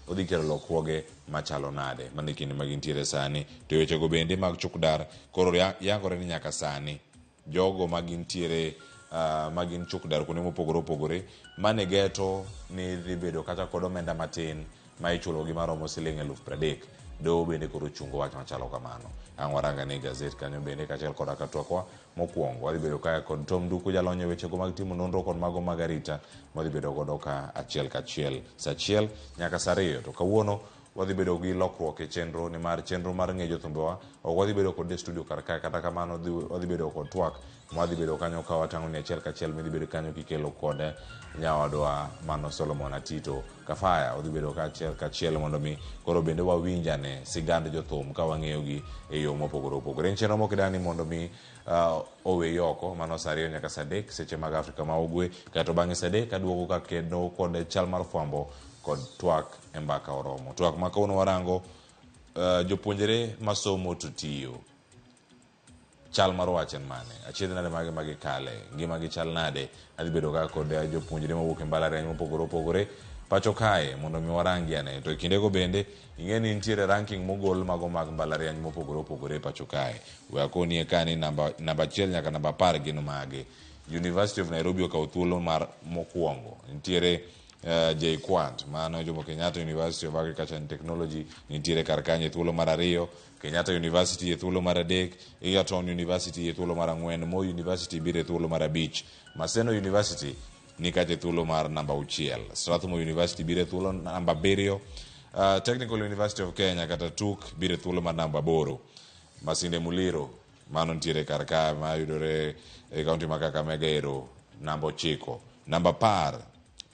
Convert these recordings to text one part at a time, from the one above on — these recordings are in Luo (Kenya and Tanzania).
odhi kelo lokruoge machalo nade mane kinde magintiere sani. To wechego bende mag Chuk-Dar koro yangore ni nyaka sani jogo magintiere magin Chuk-Dar kuonde mopogore opogore mane geto ni dhi bedo kata kod omenda matin ma ichulo gi maromo siling 30,000. Doho bende koro chungo wach machalo kamano. Ang' waranga ni gazet kanyo bende kachiel koda ka twakwa mokwongo wadhi bedo kaya kod Tom Nduku jalonye wechego mag timo nonro kod mago mag arita wadhi bedo godo ka achiel kachiel sa achiel nyaka sa 2. To kawuono wadhi bedo gi lokruok e chenro ni mar chenro mar ng'e jothumbewa ok wadhi bedo kod studio kar kae kata kamano wadhi bedo kod twak wadhi bedo kanyo ka watang'o ni achiel kachiel midhi bedo kanyo kikelo kod nyawadwa mano Solomon Atito Kafaya wadhi bedo ka achiel kachiel mondo mi koro bende wawinjane sigand jothum ka wang'eyogi e yo mopogore opogore. En chenro mokidani mondo mi owe oko mano sa 2 nyaka sa 3 seche mag Afrika ma Ugwe kato bang'e sa 3 kaduogo ka kendo kod chal mar fwambo kod twak e mbaka oromo. Twak ma kawuono warango jopuonjre masomo to tiyo chal mar wach en mane achiedh nade mage magikale ngimagi chal nade. Adhi bedo ka kod jopuonjre mawuok e mbalariany mopogore opogore pacho kae mondo mi warangi ane. To e kindego bende ing'e ni nitiere ranking mogol mago mag mbalariany mopogore opogore pacho kae. Wakonie ka ni namba 1 nyaka namba 10 gin mage. University of Nairobi okawo thuolo mar mokwongo. Nitiere JKUAT mano Jomo Kenyatta University of Agriculture and Technology nitiere kar kanyo thuolo mar 2. Kenyatta University e thuolo mar 3, Egerton University e thuolo mar 4, Moi University biro e thuolo mar 5, Maseno University ni kache thuolo mar namba 6, Strathmore University biro e thuolo namba 7, Technical University of Kenya kata TWAK biro e thuolo mar namba 8, Masinde Muliro mano nitiere kar ka ma yudore e kaunti ma Kakamega ero namba 9, namba 10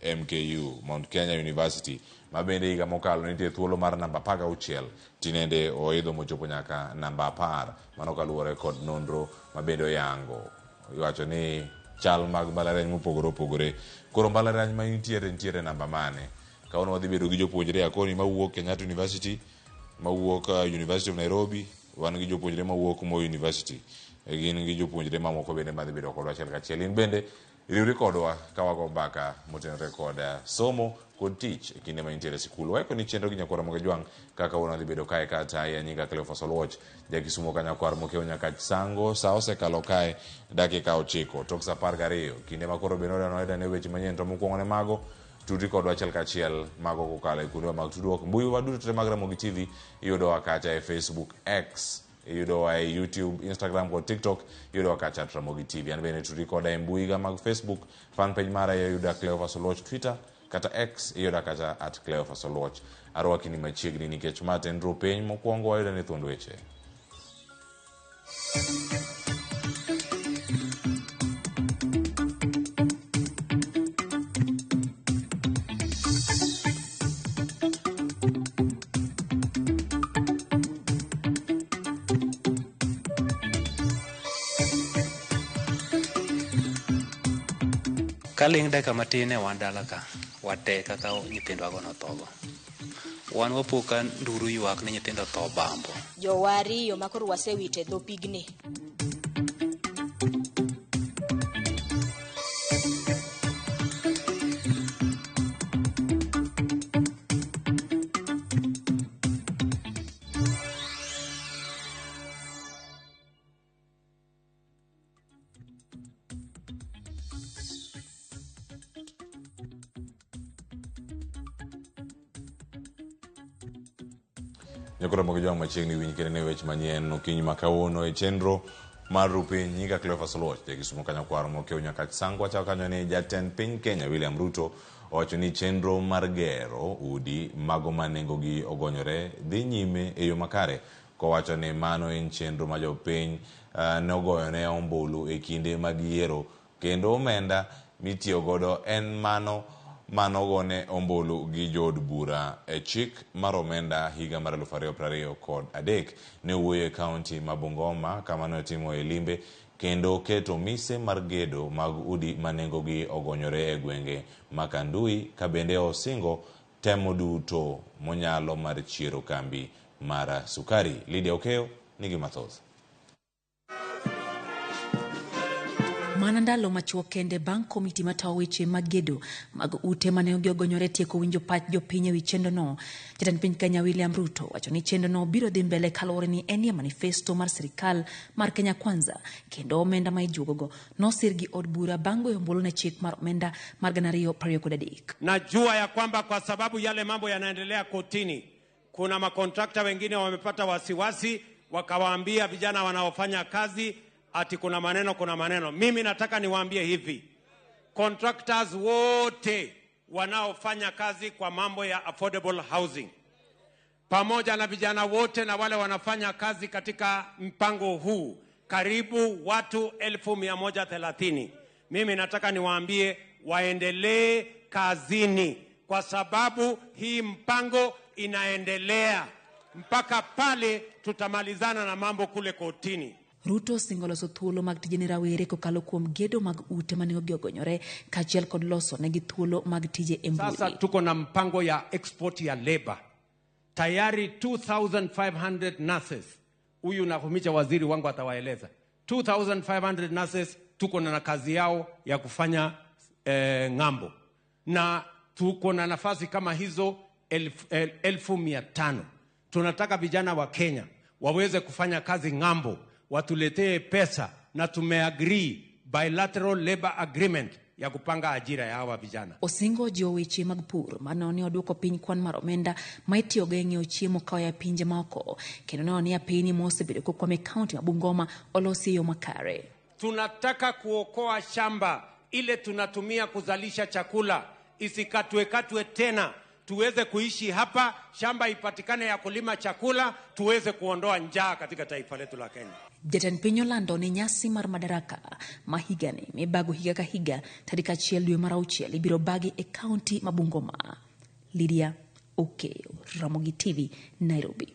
MKU Mount Kenya University ma bende higa mokalo nitie thuolo mar namba 16 tinende oidho mochopo nyaka namba 10 mano kaluwore kod nonro ma bende oyango iwacho ni chal mag mbalariany mopogore opogore. Koro mbalariany ma nitiere namba mane kaono wadhi bedo gi jopuonjre akoni mawuok Kenyatta University mawuok University of Nairobi wan gi jopuonjre mawuok Moi University gin gi jopuonjre mamoko bende madhi bedo kodwa achiel kachiel. In bende riwri kodwa ka wago mbaka motenore kod somo kod tich e kinde ma intiere sikul. Waiko ni chenro gi nyakwara moke jwang' kaka wuono dhi bedo kae kata ya nyinga Cleophas Oluoch jakisumo ka nyakwar moke nyaka sango sa osekalo kae dakika 9 tok sa 12 kinde ma koro bende noida ne weche manyien to mokwongo ne mago tudri kodwa achiel kachiel mago kokalo e kuonde mag tudruok mbui waduto mag Ramogi TV iyudowa kacha e Facebook, X iyudowa e YouTube, Instagram kod TikTok iyudowa kacha at Ramogi TV. An bende tudri koda e mbui ga mag Facebook fan page mara yuda Cleophas Oluoch Twitter kata X iyuda kacha at Cleophas Oluoch. Arwaki ni machiegni nikech maten ro piny mokwongo wayuda ni thuond weche. Kaling dakika matin e wan dala ka wate kaka nyithindwa go nothogo wan wapoka nduru ywak ni nyithindo tho bambo jowari yo makoro wasewite dho pigni Nyakora mogi jwang' machiegni winj kene ne weche manyien okinyi makawuono e chenro mar rupiny nyinga Cleophas Oluoch jakisumo ka nyakwar moke nyaka sango wacho kanyo ni jatend piny Kenya William Ruto owacho ni chenro mar gero udi mago ma nengogi ogonyore dhi nyime e yo makare kowacho ni mano en chenro ma jopiny nogoyone ombulu e kinde mag yiero kendo omenda mitiyo godo en mano gone ombulu gi jood bura e chik mar omenda higa mar 2023 ne owuoyo e kaunti ma Bungoma kama ne otimo e limbe kendo keto mise mar gedo mag udi ma nengogi ogonyore e gwenge ma Kandui ka bende osingo temo duto monyalo mar chiero kambi mar sukari. Lydia Okeo nigi mathoth. Mana ndalo machuok kende bang' komiti matayo weche mag gedo mag ute mane ogonyore tieko winjo pach jopiny ewi chenrono. Jatend piny Kenya William Ruto wacho ni chenrono biro dhi mbele kaluwore ni en manifesto mar sirikal mar Kenya Kwanza, kendo omenda ma ijuogogo nosir gi od bura bang' goyo ombulu ne chik mar omenda mar 2023. Najua ya kwamba kwa sababu yale mambo yanaendelea kotini, kuna makontrakta wengine wamepata wasiwasi, wakawaambia vijana wanaofanya kazi ati kuna maneno. Mimi nataka niwaambie hivi, contractors wote wanaofanya kazi kwa mambo ya affordable housing, pamoja na vijana wote na wale wanafanya kazi katika mpango huu, karibu watu 1130. Mimi nataka niwaambie waendelee kazini, kwa sababu hii mpango inaendelea mpaka pale tutamalizana na mambo kule kotini. Ruto singoloso thuolo mag tije rawere kokalo kuom gedo mag ute mane ogonyore kaachiel kod loso negi thuolo mag tije e mbui. Sasa tuko na mpango ya export ya labor. Tayari 2500 nurses. Huyu Nakumicha waziri wangu atawaeleza. 2500 nurses tuko na kazi yao ya kufanya ngambo. Na tuko na nafasi kama hizo 1500. Tunataka vijana wa Kenya waweze kufanya kazi ngambo, watuletee pesa, na tumeagree bilateral labor agreement ya kupanga ajira ya hawa vijana. Osingo jiwo weche mag pur manone oduoko piny kwan mar omenda ma itiyogo e ng'iewo chiemo kawa ya pinje maoko, kendo neno ni apeyni mosebedo kokwame kaunti ma Bungoma olosi yo makare. Tunataka kuokoa shamba ile tunatumia kuzalisha chakula isikatwe tena, tuweze kuishi hapa, shamba ipatikane ya kulima chakula, tuweze kuondoa njaa katika taifa letu la Kenya. Jatend piny olando ni nyasi mar madaraka ma higani mibago higa ka higa tarik 1 dwe mar 6 ibiro bagi e kaunti ma Bungoma. Lydia Okeyo, Ramogi TV, Nairobi.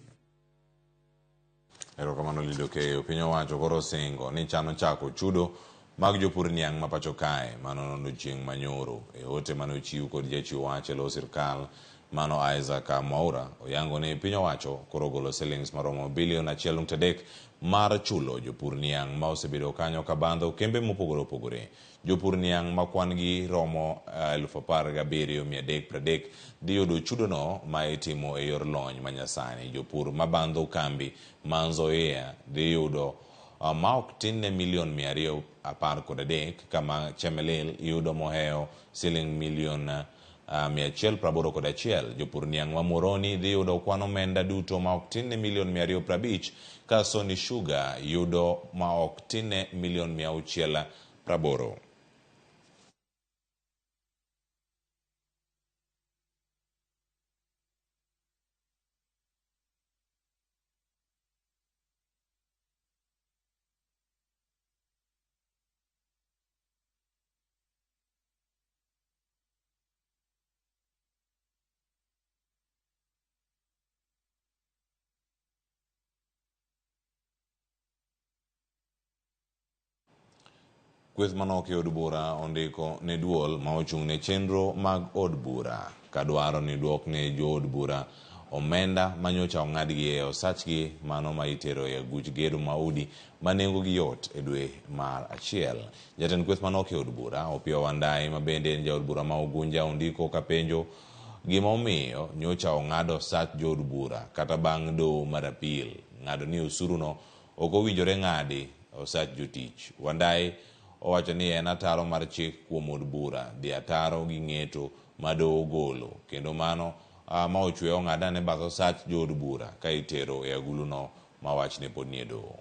Erokamano Lydia Okeyo. Piny owacho koro singo ni chano chako chudo mag jopur niang' ma pacho kae manono chieng' manyoro e ote manochiw kod jachiw wach e lo sirkal mano Isaac Mwaura oyango ni piny owacho koro golo shillings maromo bilion 1.3 mar chulo jopur niang' ma osebedo kanyo ka bandho kembe mopogore opogore. Jopur niang' ma kwan gi romo 17,330 dhi yudo chudono ma itimo e yor lony manyasani. Jopur ma bandho kambi Manzoia dhi yudo ma ok tin ne milion 213 kama Chemelil yudo moheo siling milion 181. Jopur niang' ma Moroni dhi yudo kwan omenda duto ma ok tin ne milion 250 ka Sony Sugar yudo ma ok tin ne milion 680. Kweth manok e od bura ondiko ne duol ma ochung' ne chenro mag od bura kadwaro ni duok ne jo od bura omenda manyocha ong'adgi e osachgi mano ma itero e aguch gedo maudi manengo gi yot e dwe mar 1. Jatend kweth manok e od bura Opiyo Wandayi ma bende en jaod bura ma Ugunja ondiko ka penjo gima omiyo nyocha ong'ado sach jo od bura kata bang' doho mar apil ng'ado ni osuruno ok owinjore ng'adi osach jotich. Wandayi owacho ni en ataro mar chik kuom od bura dhi ataro gi ng'eto ma doho golo, kendo mano ma ochwe ong'ada ne bath osach jo od bura ka itero e aguluno ma wachne pod nie doho.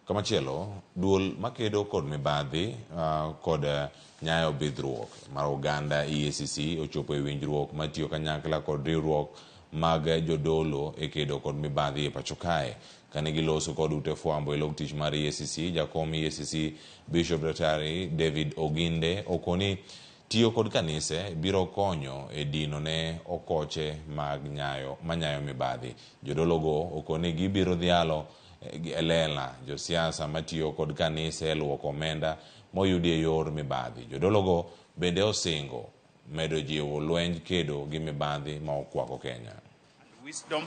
Kamachielo, duol makedo kod mibadhi kod nyayo bidhruok mar oganda EACC ochopo e winjruok matiyo kanyakla kod riwruok mag jodolo e kedo kod mibadhi e pacho kae. Kane giloso kod ute fwambo e log tich mar EACC, jakom EACC Bishop Daktari David Oginde okoni tiyo kod kanise biro konyo e dino ne okoche mag manyayo mibadhi. Jodologo okoni gibiro dhialo elela josiasa matiyo kod kanise luoko omenda moyudi e yor mibadhi. Jodologo bende osingo medo jiwo lwenj kedo gi mibadhi ma okwako Kenya. Wisdom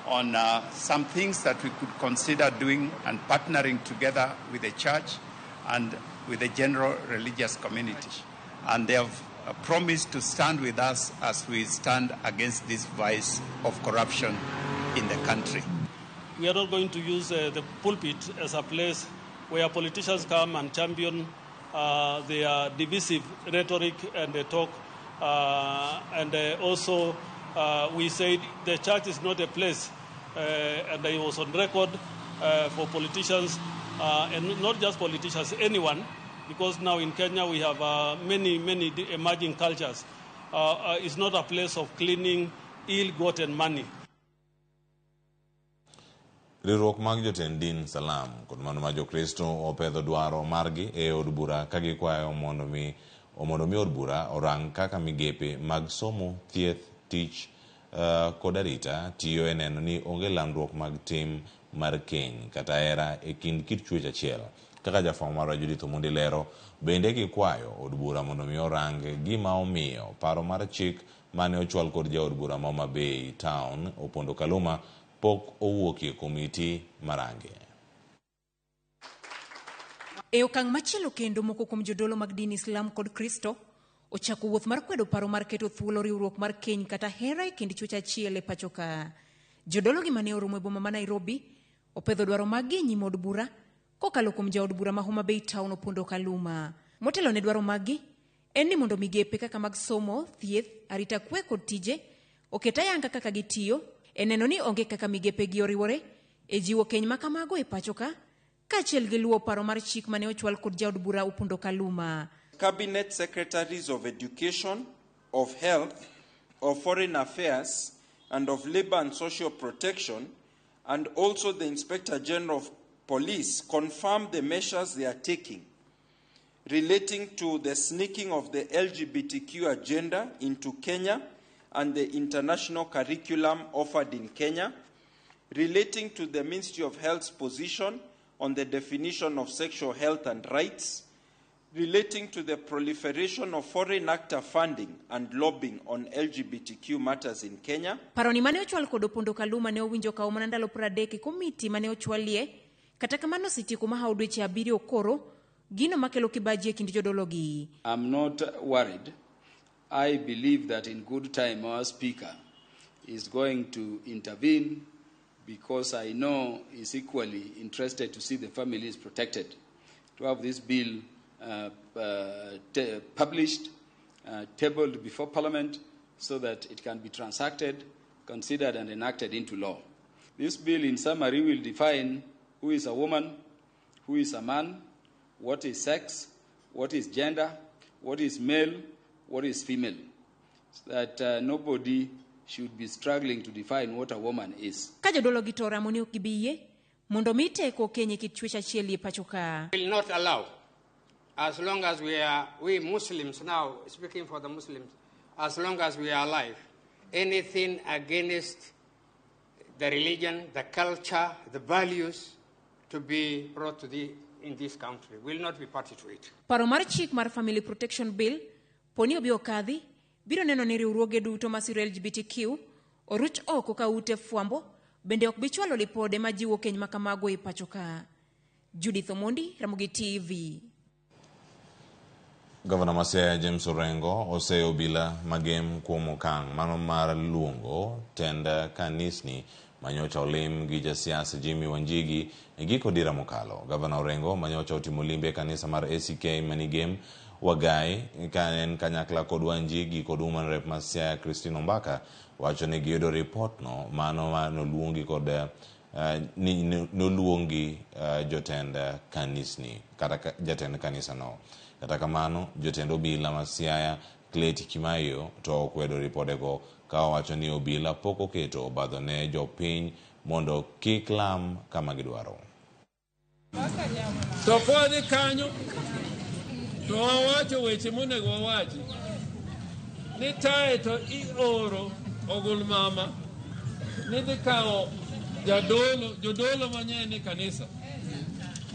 on some things that we could consider doing and partnering together with the church and with the general religious community. And they have promised to stand with us as we stand against this vice of corruption in the country. We are not going to use the pulpit as a place where politicians come and champion their divisive rhetoric and they talk. Also, we said the church is not a place, and I was on record for politicians, and not just politicians, anyone, because now in Kenya we have many emerging cultures. It's not a place of cleaning ill-gotten money. Riwruok mag jotend din Salam kod mano ma Jokristo opedho dwaro margi e od bura ka gikwayo mondo mi od bura orang kaka migepe mag somo, thieth, tich kod arita tiyo e neno ni onge landruok mag tim mar keny kata hera e kind kit chwech achiel. Kaka jafwambo marwa Judith Omondi lero, bende gikwayo od bura mondo mi orang gima omiyo paro mar chik mane ochwal kod jaod bura ma Homa Bay Town Opondo Kaluma pok owuokie komiti marange. E okang' machielo kendo, moko kuom jodolo mag din Islam kod Kristo ochako wuoth mar kwedo paro mar keto thuolo riwruok mar keny kata hera e kind chwech achiel e pacho ka. Jodolo gi mane oromo e boma ma Nairobi opedho dwaro mag gi nyim od bura kokalo kuom jaod bura ma Homa Bay Town Opondo Kaluma. Motelo ne dwaro mag gi en ni mondo migepe kaka mag somo, thieth, arita kwe kod tije oket ayanga kaka gitiyo e neno ni onge kaka migepe gi oriwore e jiwo keny ma kamago e pacho ka kaachiel gi luwo paro mar chik mane ochwal kod jaod bura Opondo Kaluma. Cabinet Secretaries of Education, of Health, of Foreign Affairs, and of Labor and Social Protection, and also the Inspector General of Police confirmed the measures they are taking relating to the sneaking of the LGBTQ agenda into Kenya and the international curriculum offered in Kenya, relating to the Ministry of Health's position on the definition of sexual health and rights, relating to the proliferation of foreign actor funding and lobbying on LGBTQ matters in Kenya. Paroni mane ochwal kod Opondo Kaluma ne owinjo kawo mana ndalo 30 e komiti mane ochwalie, kata kamano sitieko mahawo dweche 7 koro gino makelo kibaji e kind jodologi. I'm not worried. I believe that in good time our speaker is going to intervene because I know he's equally interested to see the families protected, to have this bill published, tabled before Parliament so that it can be transacted, considered and enacted into law. This bill in summary will define who is a woman, who is a man, what is sex, what is gender, what is male, what is female, so that nobody should be struggling to define what a woman is. Ka jodolo gi to ramoni ok gibiye mondo mi Teko Kenya kit chwech achiel e pacho ka. Will not allow, as long as we Muslims now, speaking for the Muslims, as long as we are alive, anything against the religion, the culture, the values to be brought to in this country will not be party to it. Paro mar chik mar Family Protection Bill poni obi okadhi biro neno ni riwruoge duto masiro LGBTQ oruch oko ka ute fwambo bende ok bichwalo lipode majiwo keny makamago e pacho ka. Judith Omondi, Ramogi TV. Governor Masaya James Orengo oseyo bila magem kuom okang' mano mar luongo tenda kanisni manyocha olim gi jasiasa Jimmy Wanjigi e giko dira mokalo. Governor Orengo manyocha otimo limbe kanisa mar ACK Manigem Wagai en kanyakla kod Wanjigi kod Woman Rep Masaya Christine Ombaka wacho ni giyudo report no mano noluongi kod noluongi jotend kanisni kata jatend kanisa no. Kata kamano jotend obila Masaya Cleti Kimayo to okwedo ripodego ka wacho ni obila pok oketo obadho ne jopiny mondo kik lam kama gidwaro. To kodi kanyo to wawacho weche monego wawachi ni tae to ioro ogul mama ni dhi kawo jodolo manyien ni kanisa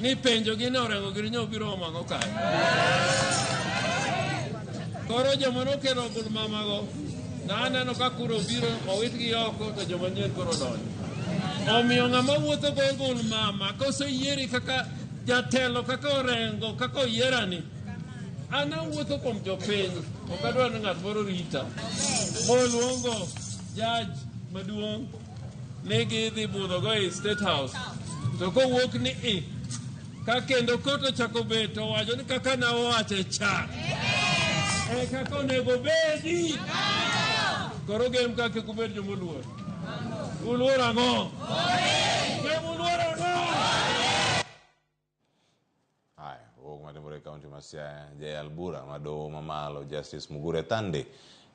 ni penjo gi ne orengo giri nyo biro omango kae. Koro joma nokelo gul mamago na aneno ka kuro biro owitgi oko to joma nyien koro donjo. Omiyo ng'ama wuotho gol mama koseyieri kaka jatelo kaka orengo kaka oyierani. An awuotho kuom jopiny ok adwar ni ng'at moro rita moluongo jaj maduong' ni gidhi budhogo e State House to kowuok ni ka kendo koto chako bet to wacho ni kaka na owache cha kaka onego bedi. Koro gem kaka kubed jomoluor. Uluor ang'o? Gem uluor ang'o? Matimore kaunti ma Siaya, jayal bura madoho mamalo Justice Mugure Thande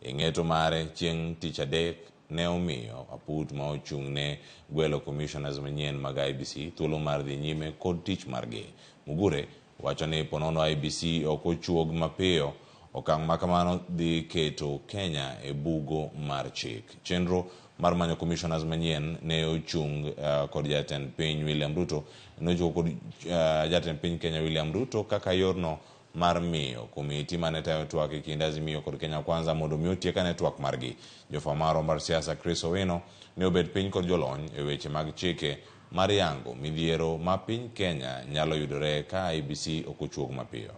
e ng'eto mare chieng' tich adek ne omiyo aput ma ochung' ne gwelo commissioners manyien mag IBC thuolo mar dhi nyime kod tich margi. Mugure wacho ni ponono IBC ok ochuog mapiyo, okang' makamano dhi keto Kenya e bugo mar chik. Chenro mar manyo commissioners manyien ne ochung kod jatend piny William Ruto, nochung kod jatend piny Kenya William Ruto kaka yorno mar miyo komiti mane tayo TWAK e kind Azimio kod Kenya Kwanza mondo mi otiekane twak margi. Jofamaro mar siasa Chris Owino ne obed piny kod jolony e weche mag chike mar yango midhiero ma piny Kenya nyalo yudore ka IBC ok ochuog mapiyo.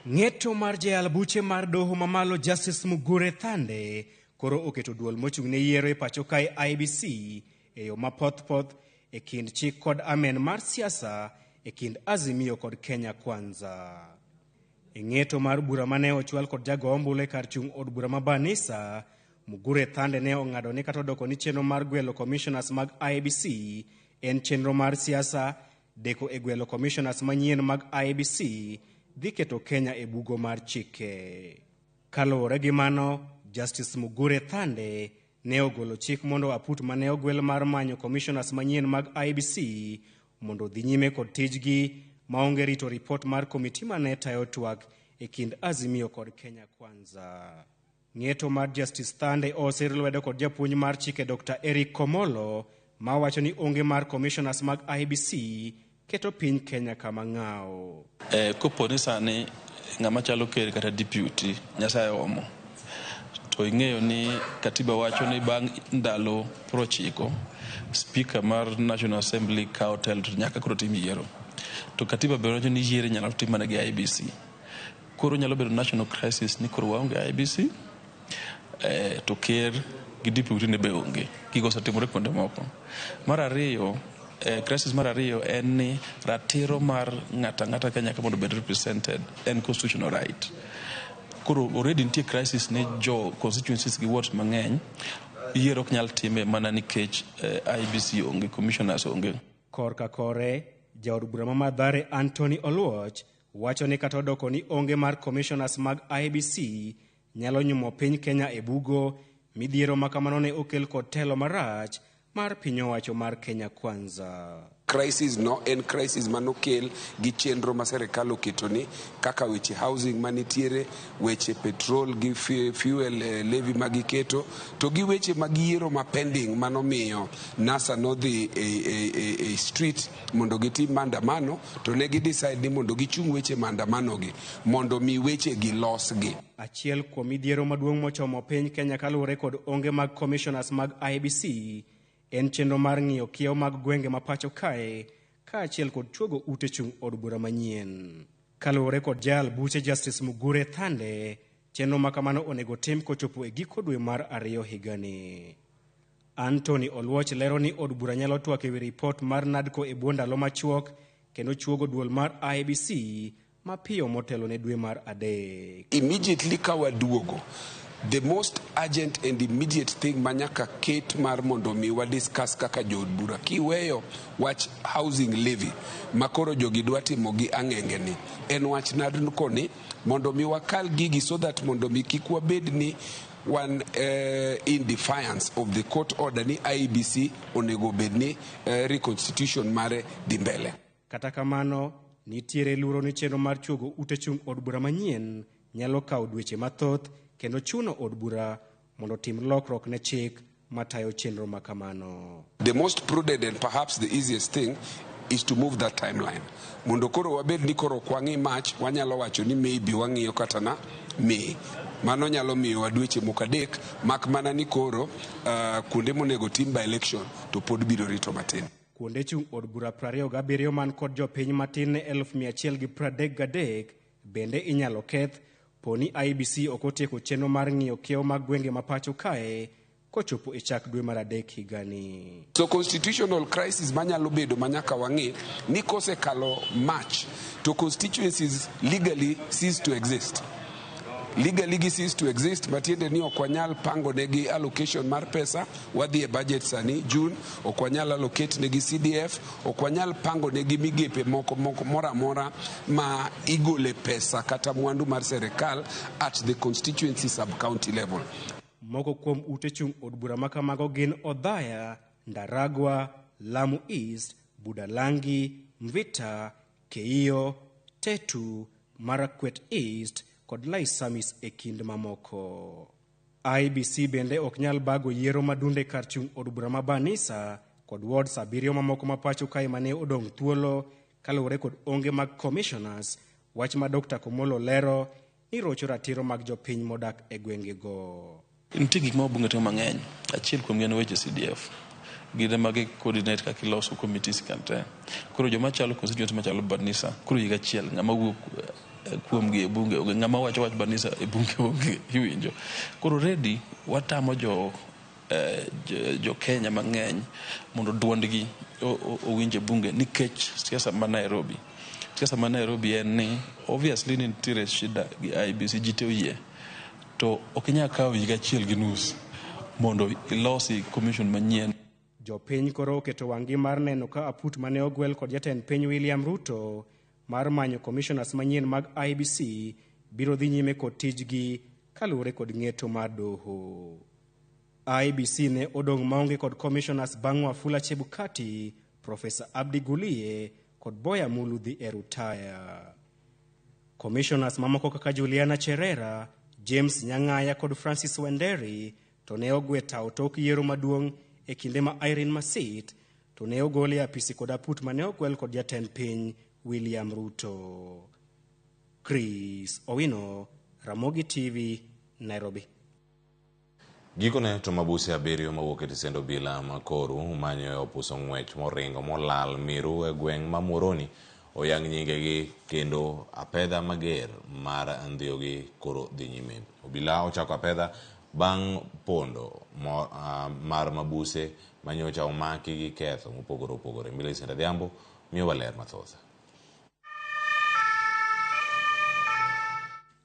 Ng'eto mar jayal buche mar doho mamalo Justice Mugure Thande koro oketo duol mochung' ne yiero e pacho kae IBC e yo mapoth e kind chik kod amen mar siasa e kind Azimio kod Kenya Kwanza. E ng'eto mar bura mane ochwal kod jago ombulu e kar chung' od bura ma Banisa, Mugure Thande ne ong'ado ni kata odoko ni chenro mar gwelo commissioners mag IBC en chenro mar siasa, deko e gwelo commissioners manyien mag IBC dhi keto Kenya e bugo mar chike. Kaluwore gi mano, Justice Mugure Thande ne ogolo chik mondo aput mane ogwel mar manyo commissioners manyien mag IBC mondo dhi nyime kod tijgi maonge rito ripot mar komiti mane tayo twak e kind Azimio kod Kenya Kwanza. Ng'eto mar Justice Thande osir lwedo kod japuonj mar chike Dr. Eric Komolo ma wacho ni onge mar commissioners mag IBC keto piny Kenya kama ng'ao. Koponi sani ng'ama chalo ker kata deputy Nyasaye omo, to ing'eyo ni katiba wacho ni bang' ndalo 90 speaker mar National Assembly kao telo nyaka koro tim yiero. To katiba bero ni yiero nyalo tim mana gi IBC. Koro nyalo bedo national crisis ni koro waonge IBC, to ker gi deputy ne be onge. Gigo osetimore kuonde moko. Mar ariyo, crisis mar ariyo en ni ratiro mar ng'ata Kenya ka mondo bed represented en constitutional right. Koro already nitie crisis ne jo constituencies gi wards mang'eny, yiero ok nyal time mana nikech IBC onge, commissioners onge. Korka kore, jaod bura ma Mathare Anthony Oluoch wacho ni kata odoko ni onge mar commissioners mag IBC nyalo nyumo piny Kenya e bugo midhiero makamano ne okel kod telo marach mar piny owacho mar Kenya Kwanza. Crisis no en crisis manokel gi chenro ma serikal oketo ni kaka weche housing manitiere, weche petrol gi fuel levy magiketo, to gi weche mag yiero ma pending manomiyo NASA nodhi e street mondo gitim mandamano, to ne gi decide ni mondo gichung weche mandamano gi mondo mi weche gi los gi. Achiel kuom midhiero maduong' mochomo piny Kenya kaluwore kod onge mag commissioners mag IBC en chenro mar ng'iyo kiewo mag gwenge ma pacho kae ka achiel kod chuogo ute chung' od bura manyien. Kaluwore kod jayal buche Justice Mugure Thande, chenro makamano onego tim kochopo e giko dwe mar 2 higani. Anthony Oluoch lero ni od bura nyalo twak ewi ripot mar NADCO e bwo ndalo machuok kendo chuogo duol mar IBC mapiyo motelo ne dwe mar 3. Immediately ka waduogo, the most urgent and immediate thing manyaka ket mar mondo mi wa discuss kaka jood bura kiweyo wach housing levy makoro jogi dwa timo gi ang'enge ni en wach NADCO ni mondo mi wakal gigi so that mondo mi kik wabed ni one in defiance of the court order ni IBC onego bed ni reconstitution mare dhi mbele. Kata kamano nitiere luoro ni chenro mar chuogo ute chung' od bura manyien nyalo kawo dweche mathoth kendo chuno od bura mondo tim lokruok ne chik matayo chenro makamano. The most prudent and perhaps the easiest thing is to move that timeline. Mondo koro wabed ni koro kwangi March, wanyalo wacho ni maybe wang'iyo kata na May. Mano nyalo miyo wadweche mokadek, mak mana ni koro kuonde monego tim by election to pod biro rito matin. Kuonde chung od bura 27 man kod jopiny matin ne 133 bende inyalo keth poni IBC okotieko chenro mar ng'iyo kiewo mag gwenge mapacho kae kochopo e chak dwe mar adek higani. So constitutional crisis manyalo bedo manyaka wang'i ni kosekalo March to constituencies legally cease to exist. Legally cease to exist, matiende ni okwanyal pango negi allocation mar pesa, wadhi e budget sani June, okwanyal allocate negi CDF, okwanyal pango negi migepe moko mora ma igole pesa kata mwandu mar serikal at the constituency sub-county level. Moko kuom ute chung od bura makamago gin Odhaya, Ndaragwa, Lamu East, Budalangi, Mvita, Keio, Tetu, Marakwet East, kod Laisamis e kind mamoko. IBC bende ok nyal bago yiero madunde kar chung od bura ma Banisa kod wards 7 mamoko mapacho kae mane odong' thuolo kaluwore kod onge mag commissioners, wach ma Dr. Komolo lero ni rocho ratiro mag jopiny modak e gwengego. Nitie gik ma bunge timo mang'eny. Achiel kuom gin weche CDF. Gine magi coordinate kaka iloso committees kante. Koro joma chalo constituent machalo Banisa, koro higa achiel ng'ama wuok kuom gi e bunge, ng'ama wacho wach Banisa e bunge onge iwinjo. Koro ready watamo jo Kenya mang'eny mondo duondgi owinje bunge nikech siasa ma Nairobi. Siasa ma Nairobi en ni obviously nitiere shida gi IBC jite oyie. To okinya kawo higa achiel gi nus mondo ilosi commission manyien. Jopiny koro oketo wang'i mar neno ka aput mane ogwel kod jatend piny William Ruto mar manyo commissioners manyien mag IBC biro dhi nyime kod tijgi kaluwore kod ng'eto mar doho. IBC ne odong' maonge kod commissioners bang' Wafula Chebukati, Professor Abdi Guliye kod Boya Mulu dhi e rutaya. Commissioners mamoko kaka Juliana Cherera, James Nyang'aya kod Francis Wenderi to ne ogwe tawo tok yiero maduong' e kinde ma Irene Masit to ne ogole apisi kod aput mane ogwel kod jatend piny William Ruto. Chris Owino, Ramogi TV, Nairobi. Gikone to mabusi 7 mawuok e tisendo bila Makoru manyo e opuso ng'wech moringo molal miru e gweng' ma Muhoroni oyang' nyingegi kendo apedha mager mar ndhiyogi koro dhi nyime. Obila ochako apedha bang' pondo mar mabuse manyocha omaki gi ketho mopogore opogore. Millicent Adhiambo miyo waler mathosa.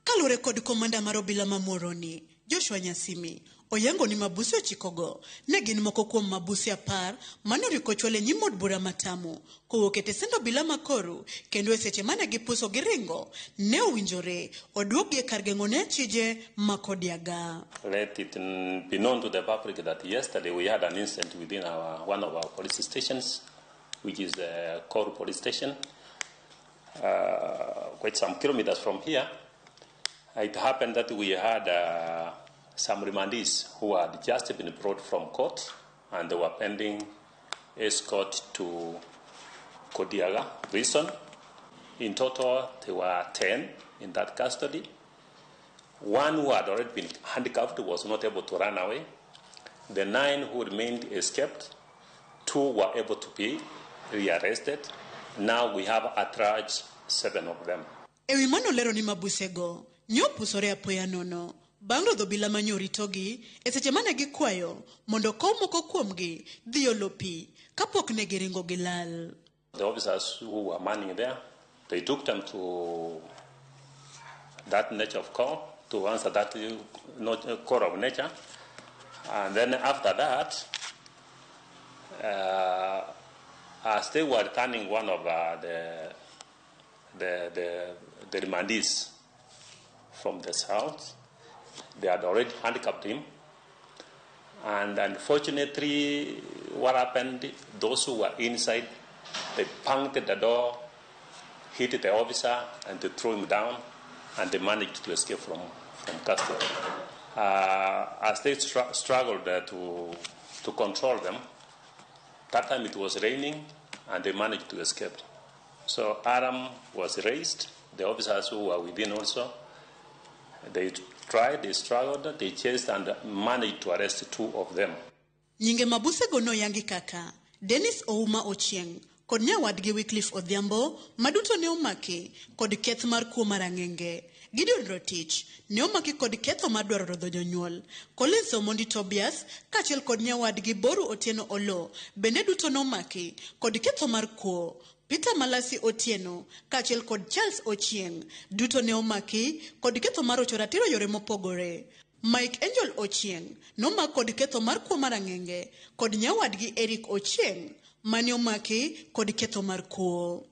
Kalure kod komanda mar obila ma Muhoroni, Joshua Nyasimi, oyango ni mabuse ochikogo ne gin moko kuom mabuse 10 manoriko chwale nyim od bura matamu kowuok e tesend obila Makoru, kendo e seche mane gipuso gi ringo ne owinjore oduokgi e kar geng'o ne achije Makodiaga. Let it be known to the public that yesterday we had an incident within one of our police stations, which is the Koru police station, quite some kilometers from here. It happened that we had some remandees who had just been brought from court and they were pending escort to Kodiaga prison. In total, there were 10 in that custody. One who had already been handcuffed was not able to run away. The 9 who remained escaped. 2 were able to be rearrested. Now we have at large 7 of them. Ewi mano lero ni mabusego nyopusore apoya nono. Banglo dhobila manyoritogi e seche mane gikwayo mondo kow moko kuomgi dhi olo pi kapok ne giringo gilal. The officers who were manning there, they took them to that nature of call to answer that call of nature, and then after that, as they were returning one of the remandees from the south, they had already handicapped him, and unfortunately what happened, those who were inside, they punctured the door, hit the officer, and they threw him down, and they managed to escape from custody. As they struggled to to control them. That time it was raining and they managed to escape. So alarm was raised. The officers who were within also, they tried, they struggled, they chased and managed to arrest 2 of them. Nyinge mabusego noyangi kaka Dennis Ouma Ochieng kod nyawadgi Wycliffe Odhiambo maduto ne omaki kod keth mar kuo marang'enge. Gideon Rotich ne omaki kod ketho mar dwaro rodho jonyuol. Collins Omondi Tobias kaachiel kod nyawadgi Boru Otieno Olo bende duto nomaki kod ketho mar kuo. Peter Malasi Otieno kaachiel kod Charles Ochieng duto ne omaki kod ketho mar rocho ratiro yore mopogore. Mike Angel Ochieng nomak kod ketho mar kuo marang'enge kod nyawadgi Eric Ochieng mane omaki kod ketho mar kuo.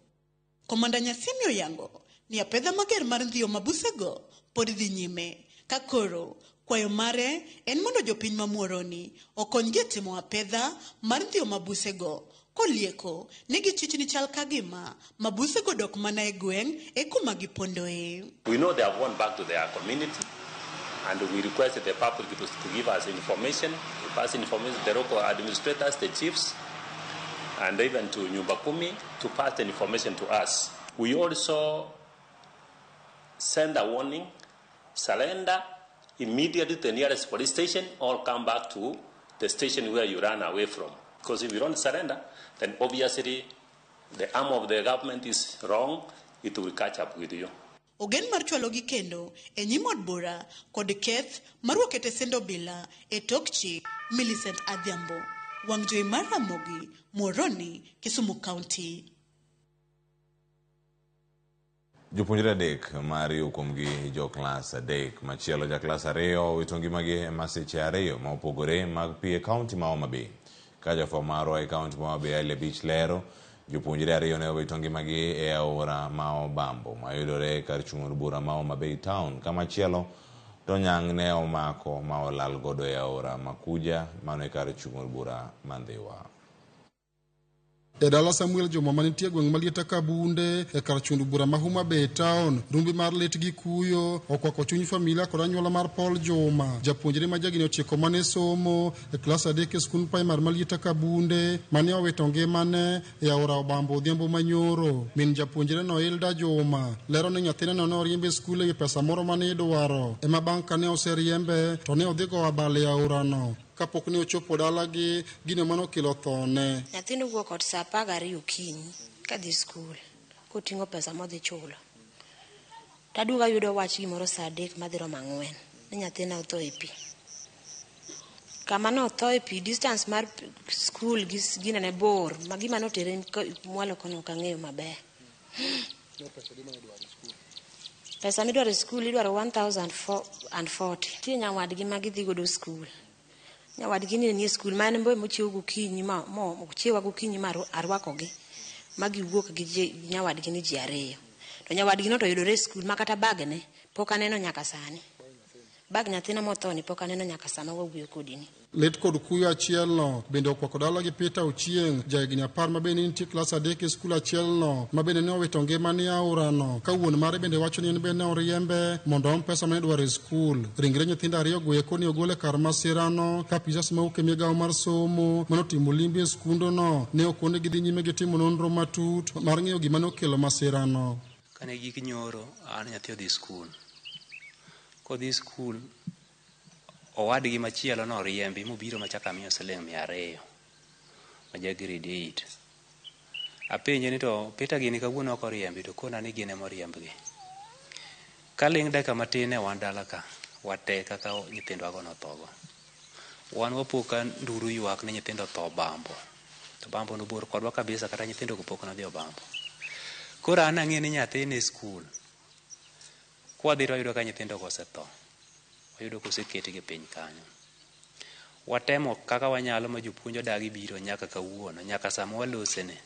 Komanda Nyasimi oyango ni apedha mager mar ndhiyo mabusego pod dhi nyime. Ka koro kwayo mare en mondo jopiny mamuoroni okonygi e timo apedha mar ndhiyo mabusego. Kolieko nigi chich ni chal kagima mabusego dok mana e gweng' e kuma gipondoe. We know they have gone back to their community and we requested the public to give us information, to pass information to the local administrators, the chiefs, and even to Nyumba Kumi to pass the information to us. We also send a warning, surrender immediately to the nearest police station or come back to the station where you ran away from. Because if you don't surrender, then obviously the arm of the government is wrong, it will catch up with you. Ogen mar chwalo gi kendo e nyim od bura kod keth mar wakete sendo bila e tok chik Millicent Adhiambo. Wang' jowi mar Ramogi, Muhoroni, Kisumu County. Jopuonjre adek mariyo kuomgi jo klas adek machielo ja klas 2 owito ngimagi e masiche 2 ma opogore mag pi e kaunti ma Homa Bay. Ka jafwambo marwa e kaunti ma Homa Bay Ali Beach lero, jopuonjre 2 ne owito ngimagi e aora ma Obambo mayudore kar chung' bura ma Homa Bay Town. Kamachielo to nyang' ne omako ma olal godo e aora Makuja mano e kar chung' bura Mandhiwa. E dala Samuel Joma manitie gweng' malieta Kabunde e kar chund bura ma Homa Bay Town, rumbi mar lit gi kuyo okwako chuny familia kod anyuola mar Paul Joma, japuonjre ma jagini 9 mane somo e klas 3 e skul primar malieta Kabunde mane owito ngimane e aora Obambo odhiambo manyoro. Min japuonjre no Hilda Joma lero ni nyathine no ne oriembe skul e pesa moro mane idwaro, ema bang' kane oseriembe to ne odhi go abal e aora no. Kapok ne ochopo dalagi gino mano kelo thone. Nyathino wuok ot saa 12 okinyi kadhi skul koting'o pesa modhi chulo. Taduogo ayudo wach gimoro saa 3 madhi romo 4 ni nyathina otho e pi. Kama ne otho e pi distance mar skul gi gino ne bor ma gima notere mwalo kono ok ang'eyo maber. Pesa midwaro e skul idwaro 1,040. Tie nyawadgi ma gidhi godo skul. Nyawadgi ni nie skul mane mboy mochiew gokinyi mochiewa gokinyi mar arwakogi magi wuok gi nyawadgi ni ji 2. To nyawadgi no to yudore skul makata bagne pok aneno nyaka sani. Bag nyathina mothoni pok aneno nyaka sama wawuoyo kodini. Let kod kuyo achiel no bende okwako dala gi Peter Ochieng, jahigni 10 ma bende nitie klas 3 e skul achiel no ma bende ne owito ngimane e aora no. Ka wuon mare bende wacho ni en bende oriembe mondo om pesa mane dwaro e skul. Ringre nyithindo 2 go eko ni ogole kar masira no ka pisas ma uke migawo mar somo manotimo limbe e skundo no ne okone gi dhi nyime gi timo nonro matut mar ng'eyo gima ne okelo masira no. Kane gik nyoro an nyathi odhi skul. Kodhi skul owadgi machielo no riembi mobiro machaka miyo siling 200 ma ja grade 8. Apenje ni to Peter gini kawuono ok oriembi to kona ni gine moriembgi. Kaling dakika matin e wan dala ka wate kaka nyithindo ago nothogo. Wan wapoka nduru ywak ne nyithindo tho Obambo. To Obambo no bor kodwa kabisa kata nyithindo pok nodhi Obambo. Koro an ang'e ni nyathi ne skul. Kwadhi to yudo ka nyithindo go osetho. Oyudo koseketgi piny kanyo. Watemo kaka wanyalo ma jopuonj odagi biro nyaka kawuono nyaka sama walosene.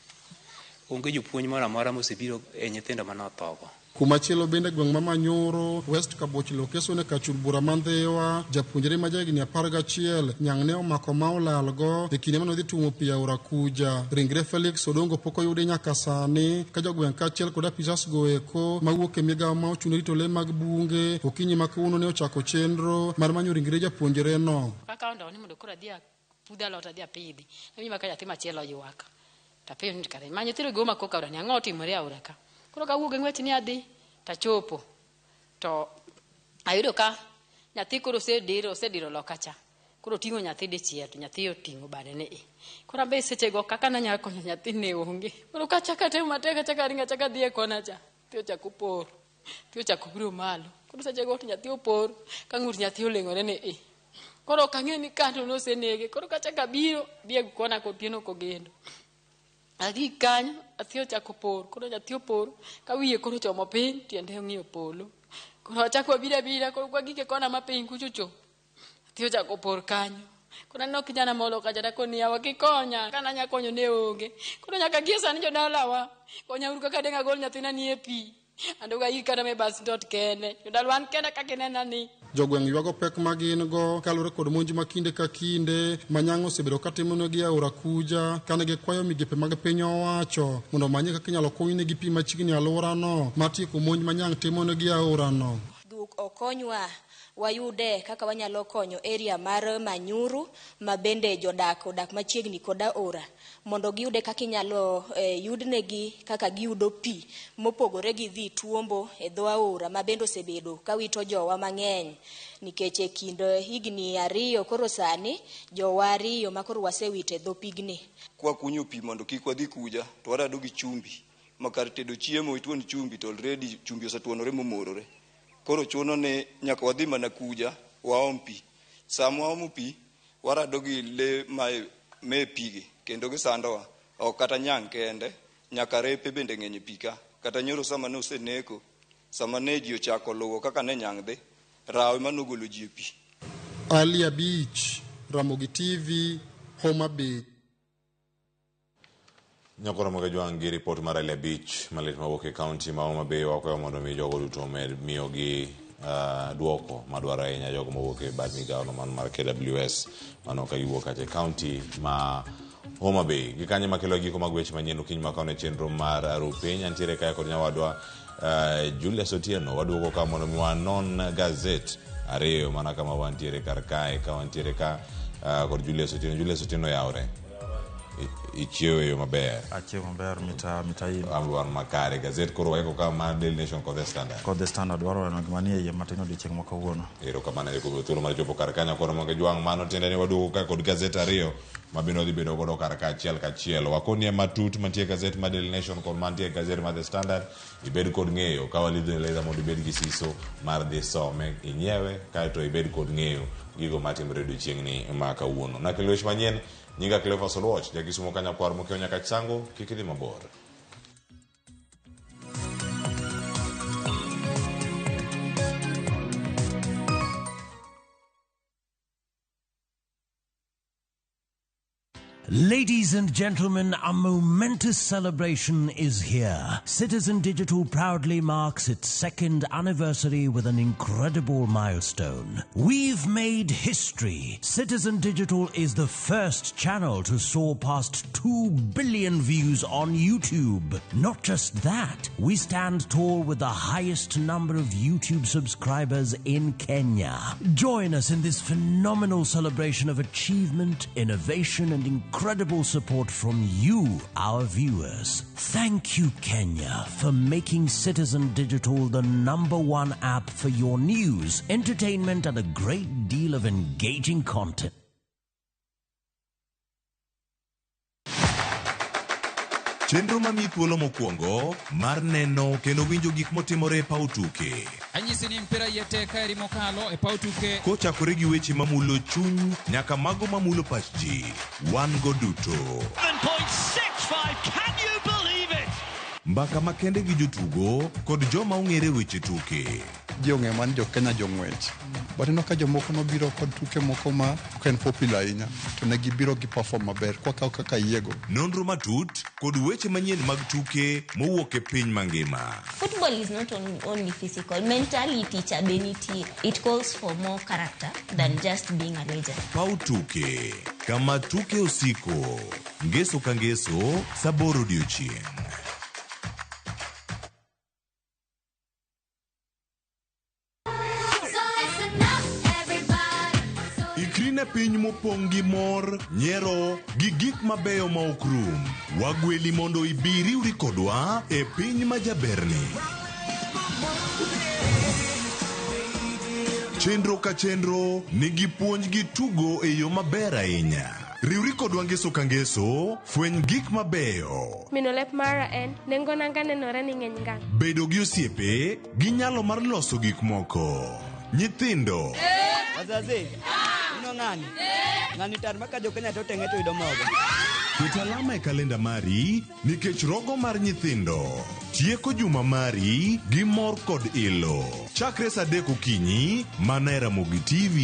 Onge jopuonj moro amora mosebiro e nyithindo manothogo. Kumachielo bende gweng' ma Manyoro West Kaboch lokeso ne kachul bura Mandhiwa, japuonjre ma jahigni 11 nyang' ne omako ma olalgo e kinde mane odhi tuomo pi aora Kuja. Ringre Felix Odongo pok oyudi nyaka sani ka jogweng' kaachiel kod apisas go eko mawuok e migawo ma ochung' rito le mag bunge okinyi ma kawuono ne ochako chenro mar manyo ringre japuonjre no. Kaka onda ni mondo kora dia pudha lot adhi apidhi. Ami maka nyathi machielo ywak. Tapenjo ni kare ma nyithindo go makoka ora ni ang'o timore aora ka. Koro kawuok e ng'wech ni adhi tachopo. To ayudo ka nyathi koro osediro loka cha. Koro ting'o nyathi dichiel to nyathi oting'o bade ne. Koro be sechego kaka nanyalo konyo nyathi ne onge. Koro kachaka temo matek achaka ringa chaka dhi e kona cha. Tiyo chako por. Tiyo chako biro malo. Koro sechego to nyathi opor ka ng'ut nyathi oleng'ore ne. Koro kang'e ni kanto nosenege. Koro kachaka biro e kona kotieno kogendo. Adhi kanyo athiyo chako por. Koro nyathi opor ka wiye koro chomo piny tiende ong'iyo polo. Koro achako abira koro kwa gike kona mapiny kuchocho. Tiyo chako por kanyo. Koro aneno kijana molo kacha dako ni yawa kikonya. Kana nya konyo ne onge. Koro nyaka giesa ni jodalawa. Konya uru kaka denga gol nyathina ni e pi. Andoga hii kata me bas dot kene. Jodalwan kene kakinena ni. Jogweng' ywago pek magin go kalure kod monj makinde ka kinde manyang'o osebedo katimonogi aora kuja kane gikwayo migepe mag piny owacho mondo manye kaka inyalo kunynegi pi machiegni alworano mar tieko monj manyang' timonegi aorano. Dhok okonywa wayude kaka wanyalo konyo area mar Manyuru ma bende odak machiegni kod aora mondo giyude kaka inyalo yudnegi kaka giyudo pi mopogore gi dhi tuombo e dho aora ma bende osebedo kawito jowa mang'eny nikech e kind higni 2 koro sani jowa 2 ma koro wasewito e dho pigni. Kwa kunyo pi mondo kik wadhi kuja to warado gi chumbi makar tedo chiemo ituon chumbi to already chumbi osetuonore momorore. Koro chuno ne nyaka wadhi mana kuja waom pi. Sama waomo pi warado gi le me pige kendo gisandowa ok kata nyang' kende nyaka repe bende ng'eny pi ka. Kata nyoro sama ne oseneko sama ne ji ochako luwo kaka ne nyang' dhi rawe manogolo ji e pi. Alia Beach, Ramogi TV, Homa Bay. Nyakoro mga juang gi report mar Alia Beach malit mawuok e county ma Homa Bay wakwayo mondo mi jogo duto med miyogi duoko madwaro ahinya jogo mawuok e bad migawono man mar KWS mano ka giwuok e county ma Homa Bay. Gikanye makelo giko mag weche manyien ukiny makone chenro mar arupiny antiere kaya kod nyawadwa Julius Otieno waduoko ka mondo mi wanon gazet ariyo mana kama wantiere kar kae ka wantiere ka kod Julius Otieno yaure. Ichiewo yo maber. Achiewo maber mita ino. Amluar makare gazet koro weko ka mar Daily Nation kod The Standard. Kod The Standard waro eno gimanie iye matino dichieng' makawuono. Ero kamano eko thuolo mar chopo kar kanya koro mga juang mano tiende ni waduoko ka kod gazet ariyo mabino dhi bedo godo kar kachiel. Wakonie matut mantie gazet mar Daily Nation kod mantie gazet mar The Standard ibed kod ng'eyo ka walidho mondo ibed gi siso mar dhi some inyiewe kaeto ibed kod ng'eyo gigo matimore odiochieng'ni ma kawuono. Nakelo weche manyien nyinga Cleophas Oluoch jakisumo kanya kwar mokeo nyaka chango kik idhi mabor. Ladies and gentlemen, a momentous celebration is here. Citizen Digital proudly marks its 2nd anniversary with an incredible milestone. We've made history. Citizen Digital is the first channel to soar past 2 billion views on YouTube. Not just that, we stand tall with the highest number of YouTube subscribers in Kenya. Join us in this phenomenal celebration of achievement, innovation, and incredible support from you, our viewers. Thank you, Kenya, for making Citizen Digital the #1 app for your news, entertainment, and a great deal of engaging content. Chenro mami thuolo mokwongo mar neno kendo winjo gik motimore e paw tuke. Anyisi ni mpira yeteka eri mokalo e paw tuke. Kochakore gi weche mamulo chuny nyaka mago mamulo pach ji. Wan go duto. 7.65, can you believe it? Mbaka makende gi jotugo kod joma ong'ere weche tuke. Ji ong'e man jo Kenya jong'wech. Waneno ka jomoko nobiro kod tuke moko ma ok en popular ahinya to ne gibiro gi perform maber kwakaw kaka yiego. Nonro matut kod weche manyien mag tuke mowuok e piny mangima. Football is not only physical, mentally teacher benity. It calls for more character than just being a legend. Pau tuke, kama tuke osiko, ngeso ka ngeso, saboro odiochieng'. e piny mopong' gi mor, nyiero gi gik mabeyo ma ok rum. Wagweli mondo ibiriwri kodwa e piny majaberni. Chenro ka chenro nigi puonj gi tugo e yo maber ahinya. Riwri kodwa ngeso ka ngeso, fweny gik mabeyo. Mino lep mara en, nengo nanga nenore ni ng'eny ngang'. Bedo gi osiepe, gi nyalo mar loso gik moko. Nyithindo. Wazazi, ino ng'ani? Ng'ani tar maka jo Kenya to teng'e to yudo mogo. Ket alama e kalenda mari, nikech rogo mar nyithindo. Tieko juma mari gi mor kod ilo. Chakre saa 3 okinyi, mana e Ramogi TV.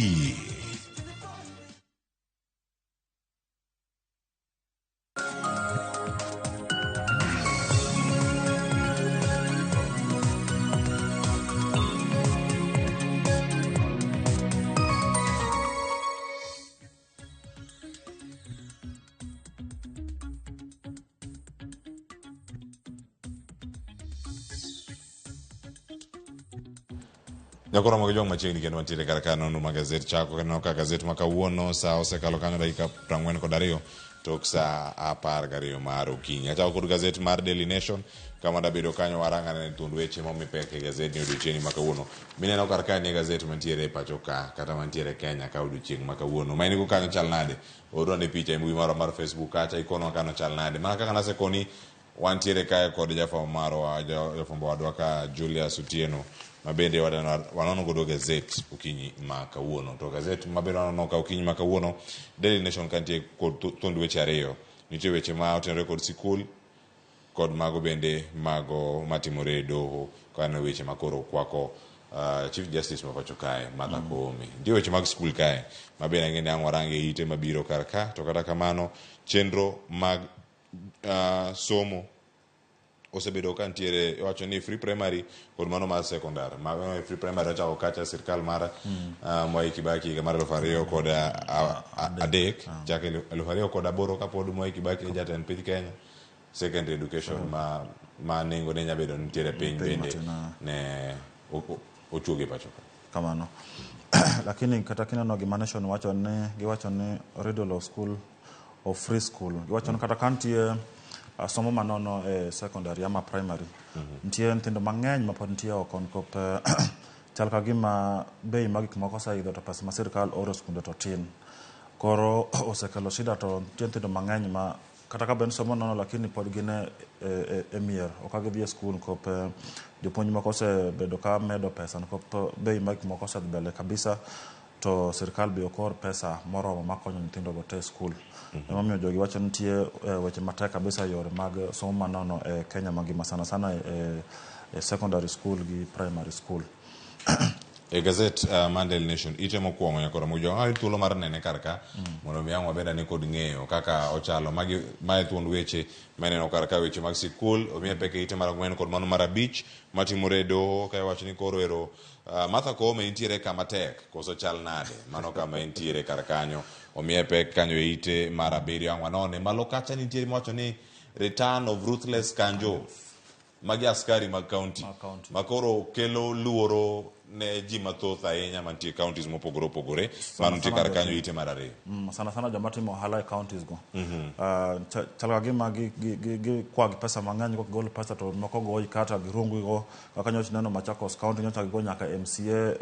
Nyakoro mogo jong machiegni kendo mantiere kar kanonu magazet chako kendo ka gazet ma kawuono sa osekalo kanyo dakika 42 tok sa 12 mar okinyi. Achako kod gazet mar Daily Nation kama dabedo kanyo waranga ne thund weche momipeke gazet ni odiochieng' ma kawuono. Mineno kar kanyo gazet mantiere e pacho ka kata mantiere Kenya ka odiochieng' ma kawuono. Ma in go kanyo chal nade? Orwa ne picha e mbui mar Facebook kacha ikono kanyo chal nade. Mana kaka nasekoni wantiere kae kod jafwambo wadwa ka Julius Otieno mabende wanono godo gazet okinyi ma kawuono. To gazet mabende wanono ka okinyi ma kawuono Daily Nation kantie kod thund weche ariyo. Nitie weche ma otenore kod sikul kod mago bende mago matimore e doho kano weche makoro kwako Chief Justice ma pacho kae Martha Koome. Ndio weche mag sikul kae mabende ngene angwarange ite mabiro kar ka. To kata kamano chenro mag somo osebedo ka ntiere wacho ni free primary kod mano mar secondary. Ma free primary ochako kacha sirkal mar Mwai Kibaki higa mar 2000 kod 3 chake 2008 kapod Mwai Kibaki jatend piny Kenya. Secondary education ma nengo ne nyabedo ntiere piny bende ne ochuoge pacho kamano. Lakini kata kineno gima Nation giwacho ni Riddle of School of Free School. Giwacho ni kata kantie somo manono e secondary ama primary. Ntie nyithindo mang'eny ma pod ntie oko nikop chal ka gima bei mag gik moko saidho to pesa ma sirkal oro skunde to tin. Koro osekelo shida to ntie nyithindo mang'eny ma kata ka ben somo nono lakini pod gine e mier ok gidhi e skul nikop jopuonj moko osebedo ka medo pesa nikop bei mag gik moko osedhi mbele kabisa to sirkal bi okor pesa moromo makonyo nyithindo go te skul. Emomiyo jogi wacho nitie weche matek kabisa yore mag somo manono e Kenya mangima sana e secondary school gi primary school. E gazet Daily Nation ite mokwongo nyakoro mojo ngali thuolo mar nene kar ka mondo mi angwa beda ni kod ng'eyo kaka ochalo mae thuond weche meneno kar ka weche mag sikul omiye peke ite mar 4 kod mano mar 5 matimore doho ka wacho ni koro ero Martha Koome intiere kama tek koso chal nade mano kama intiere kar kanyo omiye pek kanyo ite mar 7 angwa none malo kacha nitiere mowacho ni return of ruthless kanjo magi askari mag county makoro kelo luoro ne ji mathoth ahinya mantie counties mopogore opogore mantie kar kanyo ite mar 2 sana joma timo ohala e counties go chalga gima gi kwa pesa mang'eny kok gol pesa to moko go kata girungu go kaka nyoch neno Machakos county nyocha go nyaka MCA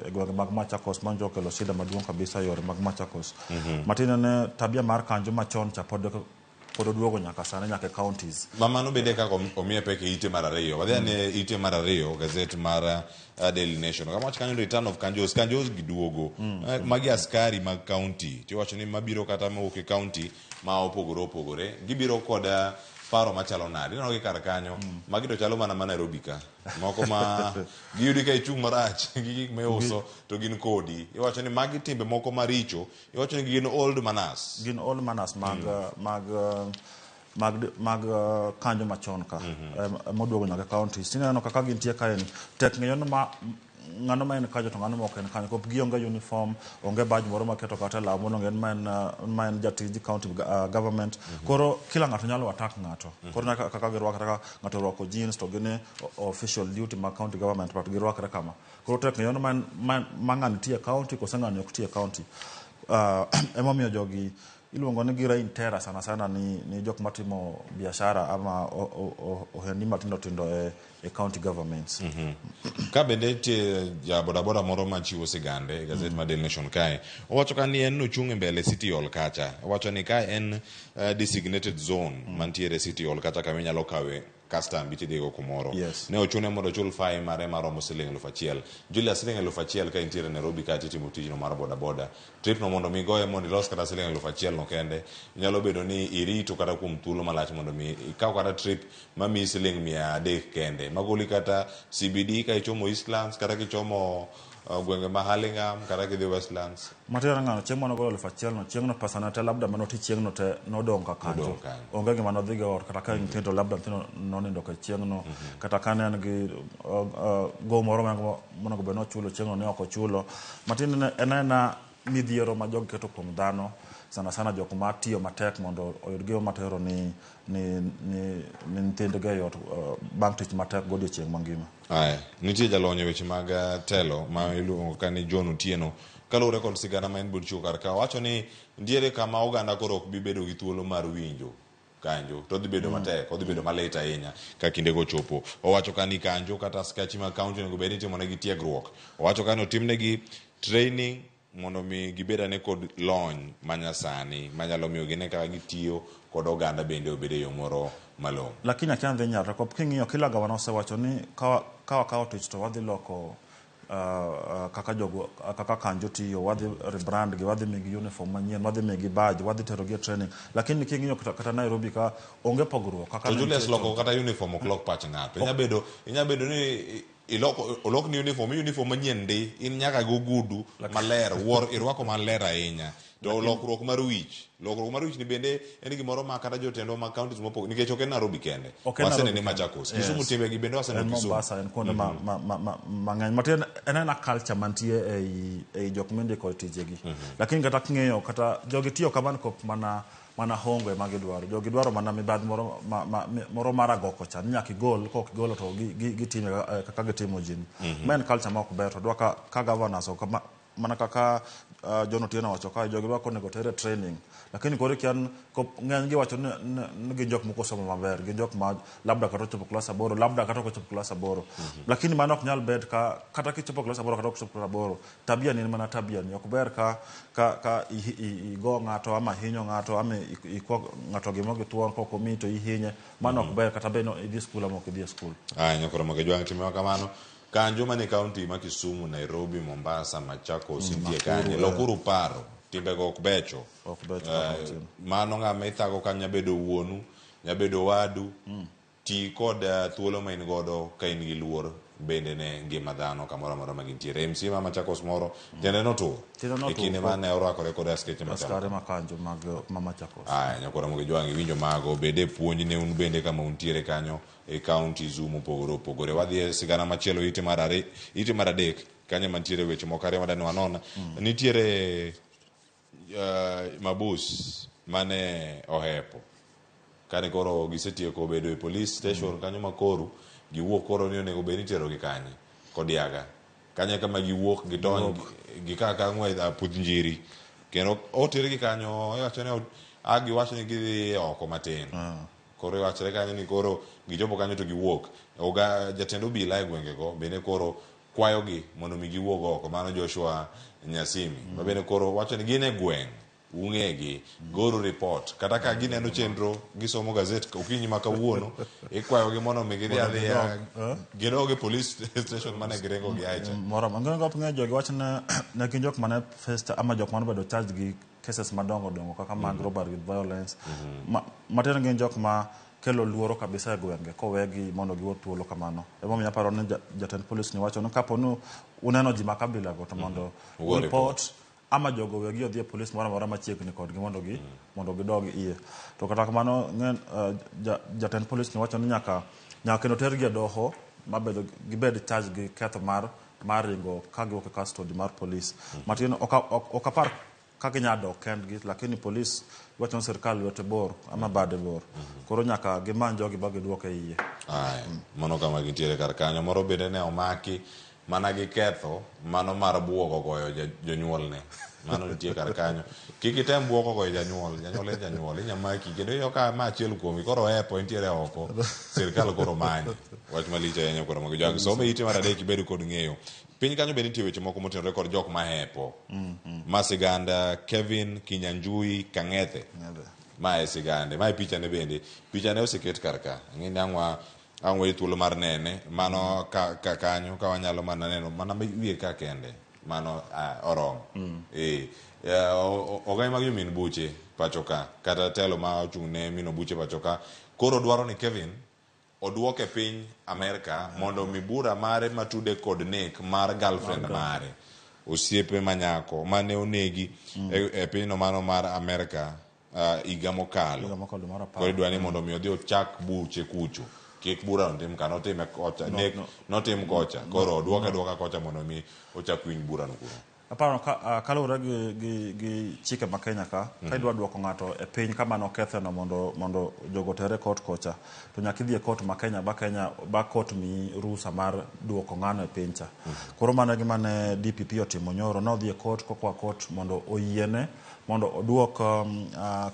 e gwenge mag Machakos manjo kelo shida maduong' kabisa yore mag Machakos matin ne tabia mar kanjo machon cha pod oduogo nyaka sane nyaka counties. Mama no bede kako omiye peke ite mar 2 wadhi ne ite mar 2 gazet mar Daily Nation kama wacho kanyo return of kanjos giduogo magi askari mag county tiwacho ni mabiro kata mawuok county ma opogore gibiro kod paro machalo nade neno gi kar kanyo magi to chalo mana Nairobi ka moko ma giyudi ka ichung' marach gi gik meuso to gin kodi iwacho ni magi timbe moko maricho iwacho ni gin old manners mag kanjo machon ka moduogo nyaka county sineno kaka gintie kaen tek ng'eyo ngano main kajo to ngano moken kanyo ko gionge uniform onge badge moro maketo kata law mono ngen main jatiji county government koro kila ngato nyalo attack ngato koro kaka girwakre ka ngato rwako jeans to gine official duty ma county government but girwakre kama koro tek nyono man mang'ani tie county ko sang'ani ok tie county emomiyo jogi iluongo ni gira intera sana ni jok matimo biashara ama ohendni matindo tindo e county governments. Ka bende tie ja bodaboda moro machiwo sigande gazet ma Daily Nation kae owacho ka ni en nochung' e mbele City Hall kacha owacho ni ka en designated zone mantiere City Hall kacha kama inyalo kawe custom biti digo kumoro ne ochune mondo chul fine mare maromo siling 1,000 Julius siling 1,000 ka intiere Nairobi ka titimo tijno mar bodaboda trip no mondo mi goye mondo ilos kata siling 1,000 no kende inyalo bedo ni irito kata kuom thuolo malach mondo mi ikaw kata trip mami siling 300 kende magoli kata CBD ka ichomo Eastlands kata kichomo gwenge ma Hurlingham kata kidhi Westlands matera ngano chieng' mano golo 1,000 no chieng' no pesana te labda mano ti chieng' no te nodong' ka kanjo onge gima nodhi or kata ka nyithindo labda nyithindo nonindo ka chieng' no kata ka ne en gi go moro monego bed nochulo chieng' no ne ok ochulo matin en midhiero ma jogi keto kuom dhano sana jok ma tiyo matek mondo oyud gigo matero ni nyithindgi e ot bang' tich matek godiochieng' mangima. Nitie jalony e weche mag telo ma iluongo ka ni John Otieno kaluwore kod sigana ma en bud chiwo kar ka wacho ni ndiere kama oganda koro ok bi bedo gi thuolo mar winjo kanjo to dhi bedo matek odhi bedo malit ahinya ka kindego chopo owacho ka ni kanjo kata skachi ma county onego bed ni timonegi tiegruok owacho ka ni otimnegi training mondo mi gibed ane kod lony manyasani manyalo miyo gine kaka gitiyo kod oganda bende obed e yo moro malong'o. Lakini akia dhi nyaka kop king'iyo kila gavana osewacho ni kawa tich to wadhi loko kaka kanjo tiyo wadhi rebrand gi wadhi migi uniform manyien wadhi migi badge wadhi tero gi training lakini king'iyo kata Nairobi ka onge pogruok kaka Julius loko kata uniform ok lok pach ng'ato inya bedo ni olok ni uniform manyien ndi in nyaka go gudu maler irwako maler ahinya to lokruok mar wich ni bende en gimoro ma kata jotendo ma counties mopo nikech ok en Nairobi kende wasene ni Machakos Kisumu timbe gi bende wasene Kisumu Mombasa en kuonde mang'eny matin en culture mantie ei jok mendiko tijegi lakini kata king'eyo kata jogi tiyo kamano kop mana hongo ema gidwaro jogi dwaro mana mibadhi moro mar agoko cha nyaka igol kok igolo to gitime kaka gitimo jini men culture ma ok ber to dwa ka governors mana kaka John Otieno wacho ka jogi dwa konego tere training lakini kore kian ng'eny gi wacho ni gin jok moko somo maber gin jok ma labda kata chopo klas 8 labda kata ok chopo klas 8 lakini mano ok nyal bet kata kichopo klas 8 kata ok chopo klas 8 tabia ni mana tabia ni ok ber ka igo ng'ato ama hinyo ng'ato ama ikwa ng'ato gimo gi tuon ko komito ihinye mano ok ber kata beno idhi skul ama ok idhi skul nyakoro mo gejwang timo kamano kanjo mane county ma Kisumu Nairobi Mombasa Machakos intie kanye lokuru paro timbego ok becho mano ng'ama ithago ka nyabedo wuonu nyabedo wadu ti kod thuolo ma in godo ka in gi luor bende ne ngima dhano kamoro amora ma gintiere MC ma Machakos moro tiende notur e kinde mane orwakore kod askeche makanjo mag Machakos nyakoro mo gejwang winjo mago bede puonj ne un bende kama untiere kanyo e counties mopogore opogore wadhi e sigana machielo ite mar adek kanyo mantiere weche moko ariyo madani wanona nitiere mabus mane ohepo kane koro gisetieko bedo e police station kanyo makoru giwuok koro ni onego bed ni tero gi kanye kodiaga kanye kama giwuok gitony gikaka ng'we puth njiri kendo oter gi kanyo iwacho ni giwacho ni gidhi oko matin koro iwachore kanyo ni koro gichopo kanyo to giwuok jatend obila e gwengego bende koro kwayogi mondo mi giwuog oko mano Joshua Nyasimi bende koro wacho ni gin e gweng' ung'egi goro report kata ka gineno chenro gisomo gazet okinyi ma kawuono ikwayogi mondo mi gidhi adhiya gidoge police station mane girengo gi aicha moro mango ng'e jogi wacho ne gin jok mane first ama jok mane bedo charged gi cases madongo kaka mag robbery with violence matin gin jok ma kelo luoro kabisa e gwenge kowegi mondo giwuo thuolo kamano emomiyo aparo ni jatend police ni wacho ni kapo ni uneno ji makabila go to mondo report ama jogo wegi odhi e police moro amora machiegni kodgi mondo gidog iye to kata kamano jatend police ni wacho ni nyaka kendo tergi e doho mabedo gibed charge gi ketho mar mar ringo ka giwuok e custody mar police matin ok apar ka ginyalo kendgi lakini police wacho ni sirkal lwete bor ama bade bor koro nyaka gimany jogi ba giduoke iye. Mano kama gintiere kar kanyo moro bende ne omaki mana gi ketho mano mar buogo goyo jonyuolne mano nitie kar kanyo kik item buogo goyo janyuol inyamaki kendo yo ka ma achiel kuomi koro epo entiere oko sirkal koro manye wach malich ahinya koro mag jang some ite mar adek ibedo kod ng'eyo piny kanyo bende nitie weche moko motenore kod jok ma hepo ma siganda Kevin Kinyanjui Kang'ethe ma e sigande ma e pichane bende pichane oseket kar ka ng'ini ang'we thuolo mar nene mano ka kanyo ka wanyalo mana neno mana wiye ka kende mano oromo ogai mag jomin buche pachoka kata telo ma ochung'ne mino buche pachoka koro dwaro ni Kevin oduoke piny Amerika mondo mi bura mare matude kod nek mar girlfriend mare osiepe manyako mane onegi e pinyno mano mar Amerika higa mokalo koro dwani mondo mi odhi ochak buche kucho kik bura notim ka notime kocha nek notim kocha koro oduoka kocha mondo mi ochak winy bura no kuro. Aparo kaluwore gi chike ma Kenya ka idwa duoko ng'ato e piny kama noketheno mondo jogo tere kot kocha to nyaka idhi e kot ma Kenya ba kot mi rusa mar duoko ng'ano e piny cha koro mano gima ne DPP otimo nyoro nodhi e kot kokwa kot mondo oyiene mondo oduok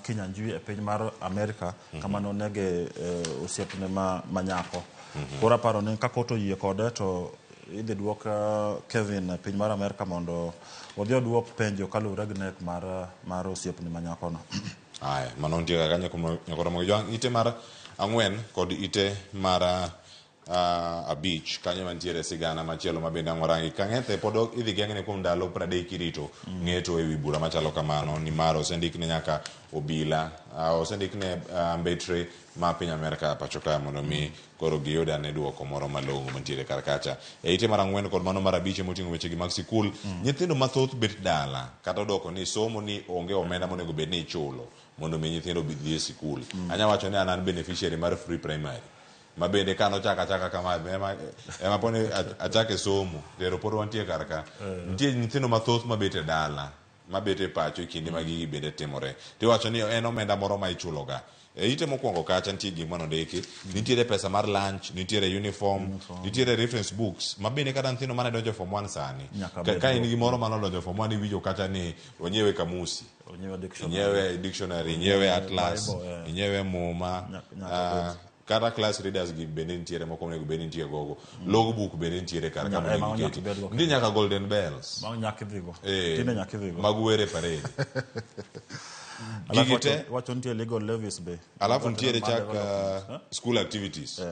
Kinyanjui e piny mar Amerika kama nonege osiepne manyako koro aparo ni ka kot oyie kode to idhi duok Kevin e piny mar Amerika mondo odhi oduok penjo kaluwore gi nek mar osiepne manyakono. Mano nitie kaka nyakoro mag jwang' ite mar 4 kod ite mar 5 kanyo mantiere sigana machielo mabende ang'orangi Kang'ethe pod idhi geng'ne kuom ndalo 30 kirito ng'eto ewi bura machalo kamano ni mar osendikne nyaka obila osendikne mbetre ma piny Amerika pachoka mondo mi koro giyud ane duoko moro malong'o mantiere kar kacha e ite mar 4 kod mano mar 5 moting'o wechegi mag sikul nyithindo mathoth bet dala kata odoko ni somo ni onge omenda monego bed ni ichulo mondo mi nyithindo dhi e sikul anya wacho ni an beneficiary mar free primary ma bende kano chaka kama ema poni achake somo tero pod wantie kar ka nitie nyithindo mathoth mabete dala mabete pacho e kinde ma gigi bende timore tiwacho ni en omenda moro ma ichuloga e ite mokwongo kacha nitie gima nondiki nitiere pesa mar lunch nitiere uniform nitiere reference books ma bende kata nyithindo mane donjo form 1 sani ka in gi moro manodonjo form 1 iwinjo kacha ni onyiewe kamusi onyewe dictionary onyewe atlas onyewe muma kata class readers gi bende nitiere moko nego bende nitie gogo logbook bende nitiere kar kama ndi nyaka golden bells mag were parade wacho nitie legal levies be alafu nitiere chak school activities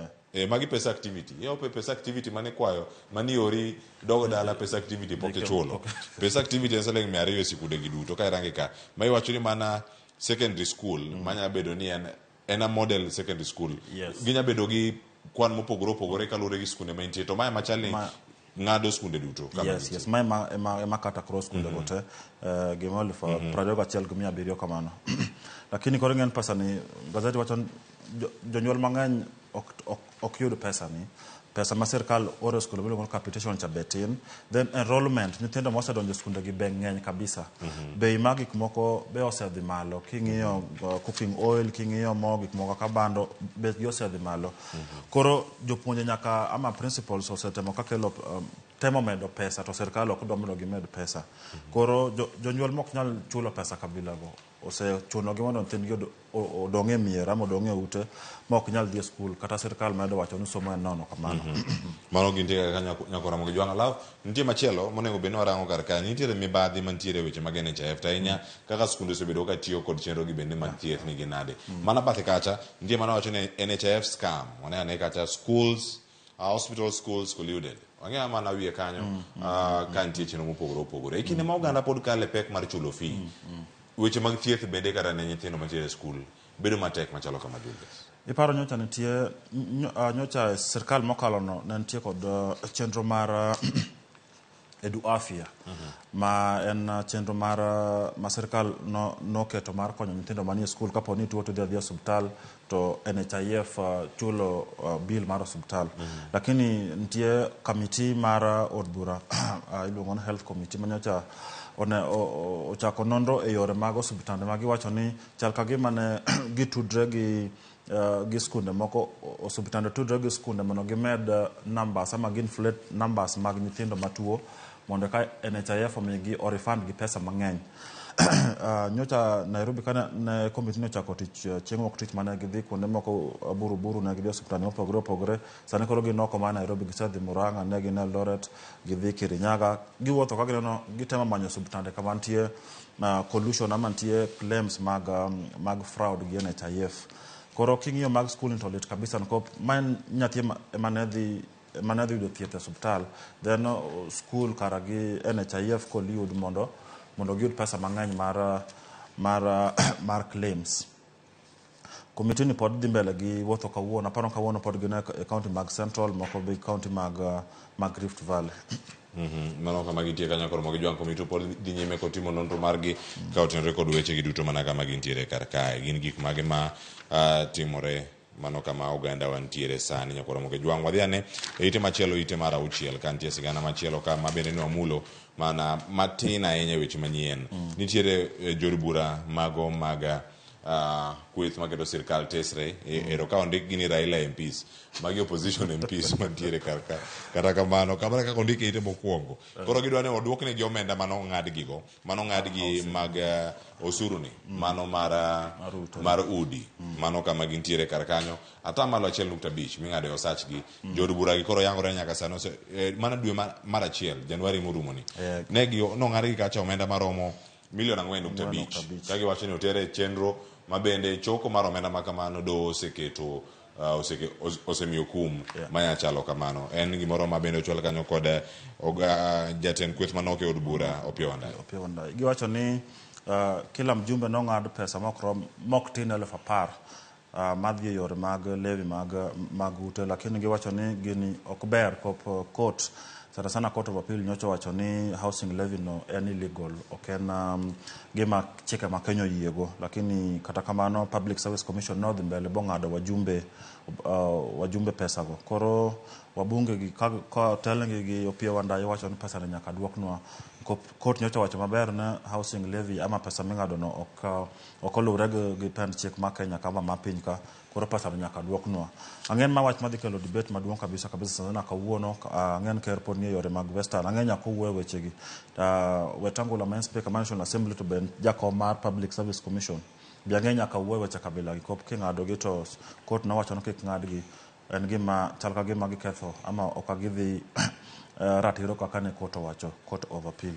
magi pesa activity pesa activity mane kwayo mani ori dogo dala pesa activity poke chulo pesa activity en seleng 200 e sikunde gi duto ka irange ka ma iwacho ni mana secondary school manya bedo ni en a model secondary school ginya bedo gi kwan mopogore opogore kaluwore gi skunde maintie to mae machali ng'ado skunde duto yes ma kata cross skunde gote gima alifa 21,700 kamano lakini koro ng'en pesa ni gazeti wacho jonyuol mang'eny ok yud pesa ni pesa ma sirkal oro skul miluongo capitation cha betin then enrollment nyithindo mosedonjo skunde gi be ng'eny kabisa bei mag gik moko be osedhi malo king'iyo cooking oil king'iyo mo gik moko kaka bando bet gi osedhi malo koro jopuonje nyaka ama principals osetemo kakelo temo medo pesa to sirkal ok dwa mondo gimed pesa koro jonyuol mok nyal chulo pesa kabilago osechuno gi mondo nyithindgi odong' e mier ama odong' e ute ma ok nyal dhi e skul kata sirkal medo wacho ni somo en nono kamano mano gintie kaka nyakora mogi jwang' alafu nitie machielo monego bed ni warango kar ka nitiere mibadhi mantiere weche mag NHIF to ahinya kaka skunde osebedo ka tiyo kod chenro gi bende mag thieth ni ginade mana bathe kacha nitie mana wacho ni NHIF scam wane kacha schools hospital schools colluded wang'eya mana wiye kanyo ka nitie chenro mopogore opogore e kinde ma oganda pod kale pek mar chulo fee weche mag thieth bende kata ne nyithindo mantiere skul bedo matek machalo kama Julius iparo nyocha nitie nyocha sirkal mokalo no ne nitie kod chenro mar edu afya ma en chenro ma sirkal noketo mar konyo nyithindo manie skul kapo ni tuo to dhi osiptal to NHIF chulo bill mar osiptal lakini nitie committee mar od bura iluongo ni health committee manyocha ochako nonro e yore mag osiptande ma giwacho ni chal ka gima ne gitudre gi skunde moko osiptande tudre gi skunde mondo gimed numbers ama ginflate numbers mag nyithindo matuo mondo ka NHIF omigi o refund gi pesa mang'eny. Nyocha Nairobi kana ne komiti no chako tich chieng' ok tich mane gidhi kuonde moko buru ne gidhi osiptande opogore sani koro ginoko ma Nairobi gisedhi Murang'a ne gin Eldoret gidhi Kirinyaga giwuotho ka gineno gitemo manyo osiptande kama nitie collusion ama nitie claims mag fraud gi NHIF. Koro king'iyo mag skul to lit kabisa nikop man nyathi mane dhi yudo thieth e osiptal then skul kara gi NHIF koliyud mondo giyud pesa mang'eny mar claims. Komiti ni pod dhi mbele gi wuotho kawuono aparo kawuono pod gin e county mag Central moko be county mag Rift Valley. Mano kama gitie kanyo koro mogi jwang komiti pod dhi nyime kotimo nonro margi ka otenore kod weche gi duto mana kama gintiere kar kae gin gik mage ma timore mano kama oganda wantiere sani nyakoro mogi jwang wadhi ane ite machielo ite mar 6 ka nitie sigana machielo ka mabende ni wamulo mana matin ahinya weche manyien nitiere jod bura mago mag kweth maketo sirkal tesre ero ka ondik gini Raila MPs magi opposition MPs mantiere kata kamano kamano kaka ondike ite mokwongo koro gidwa ne oduokne gi omenda mano ng'ad gi mag osuru ni mano mar udi mano kama gintiere kar kanyo atamalo 1.5 ming'ado osach gi jod bura gi koro yangore nyaka sano mana dwe mar 1 Januari morumo ni negi ng'ad gi kacha omenda maromo milion 4.5 ka giwacho ni otere chenro mabende choko mar omenda makamano do oseketo osemiyo kum manya chalo kamano en gimoro mabende ochwal kanyo kod jatend kweth manoke od bura Opionda giwacho ni kila mjumbe nong'ad pesa mok tin 10,000 madhi e yore mag levi mag ute lakini giwacho ni gini ok ber kop court sana court of appeal nyocho wacho ni housing levy no en illegal ok en gima chike ma Kenya yiego lakini kata kamano Public Service Commission no dhi mbele bong'ado wajumbe pesa go koro wabunge gi ka telenge gi Opiyo Wandayi wacho ni pesa ne nyaka duoknwa court nyocho wacho maber na housing levy ama pesa ming'ado no ok oluwre gi pend chik ma Kenya kama ma piny ka koro pesa nyaka duoknwa ang'en ma wach madhi kelo debate maduong' kabisa sana kawuono ang'en ker pod ni yore mag Western ang'en nyaka wuoyo weche gi Wetangula main speaker National Assembly to ben jakom mar Public Service Commission bi ang'en nyaka wuoyo weche kabila gi kop king'ado gi to court no wacho no kik ng'ad gi en gima chal ka gima giketho ama ok gidhi ratiro kaka ne court owacho court of appeal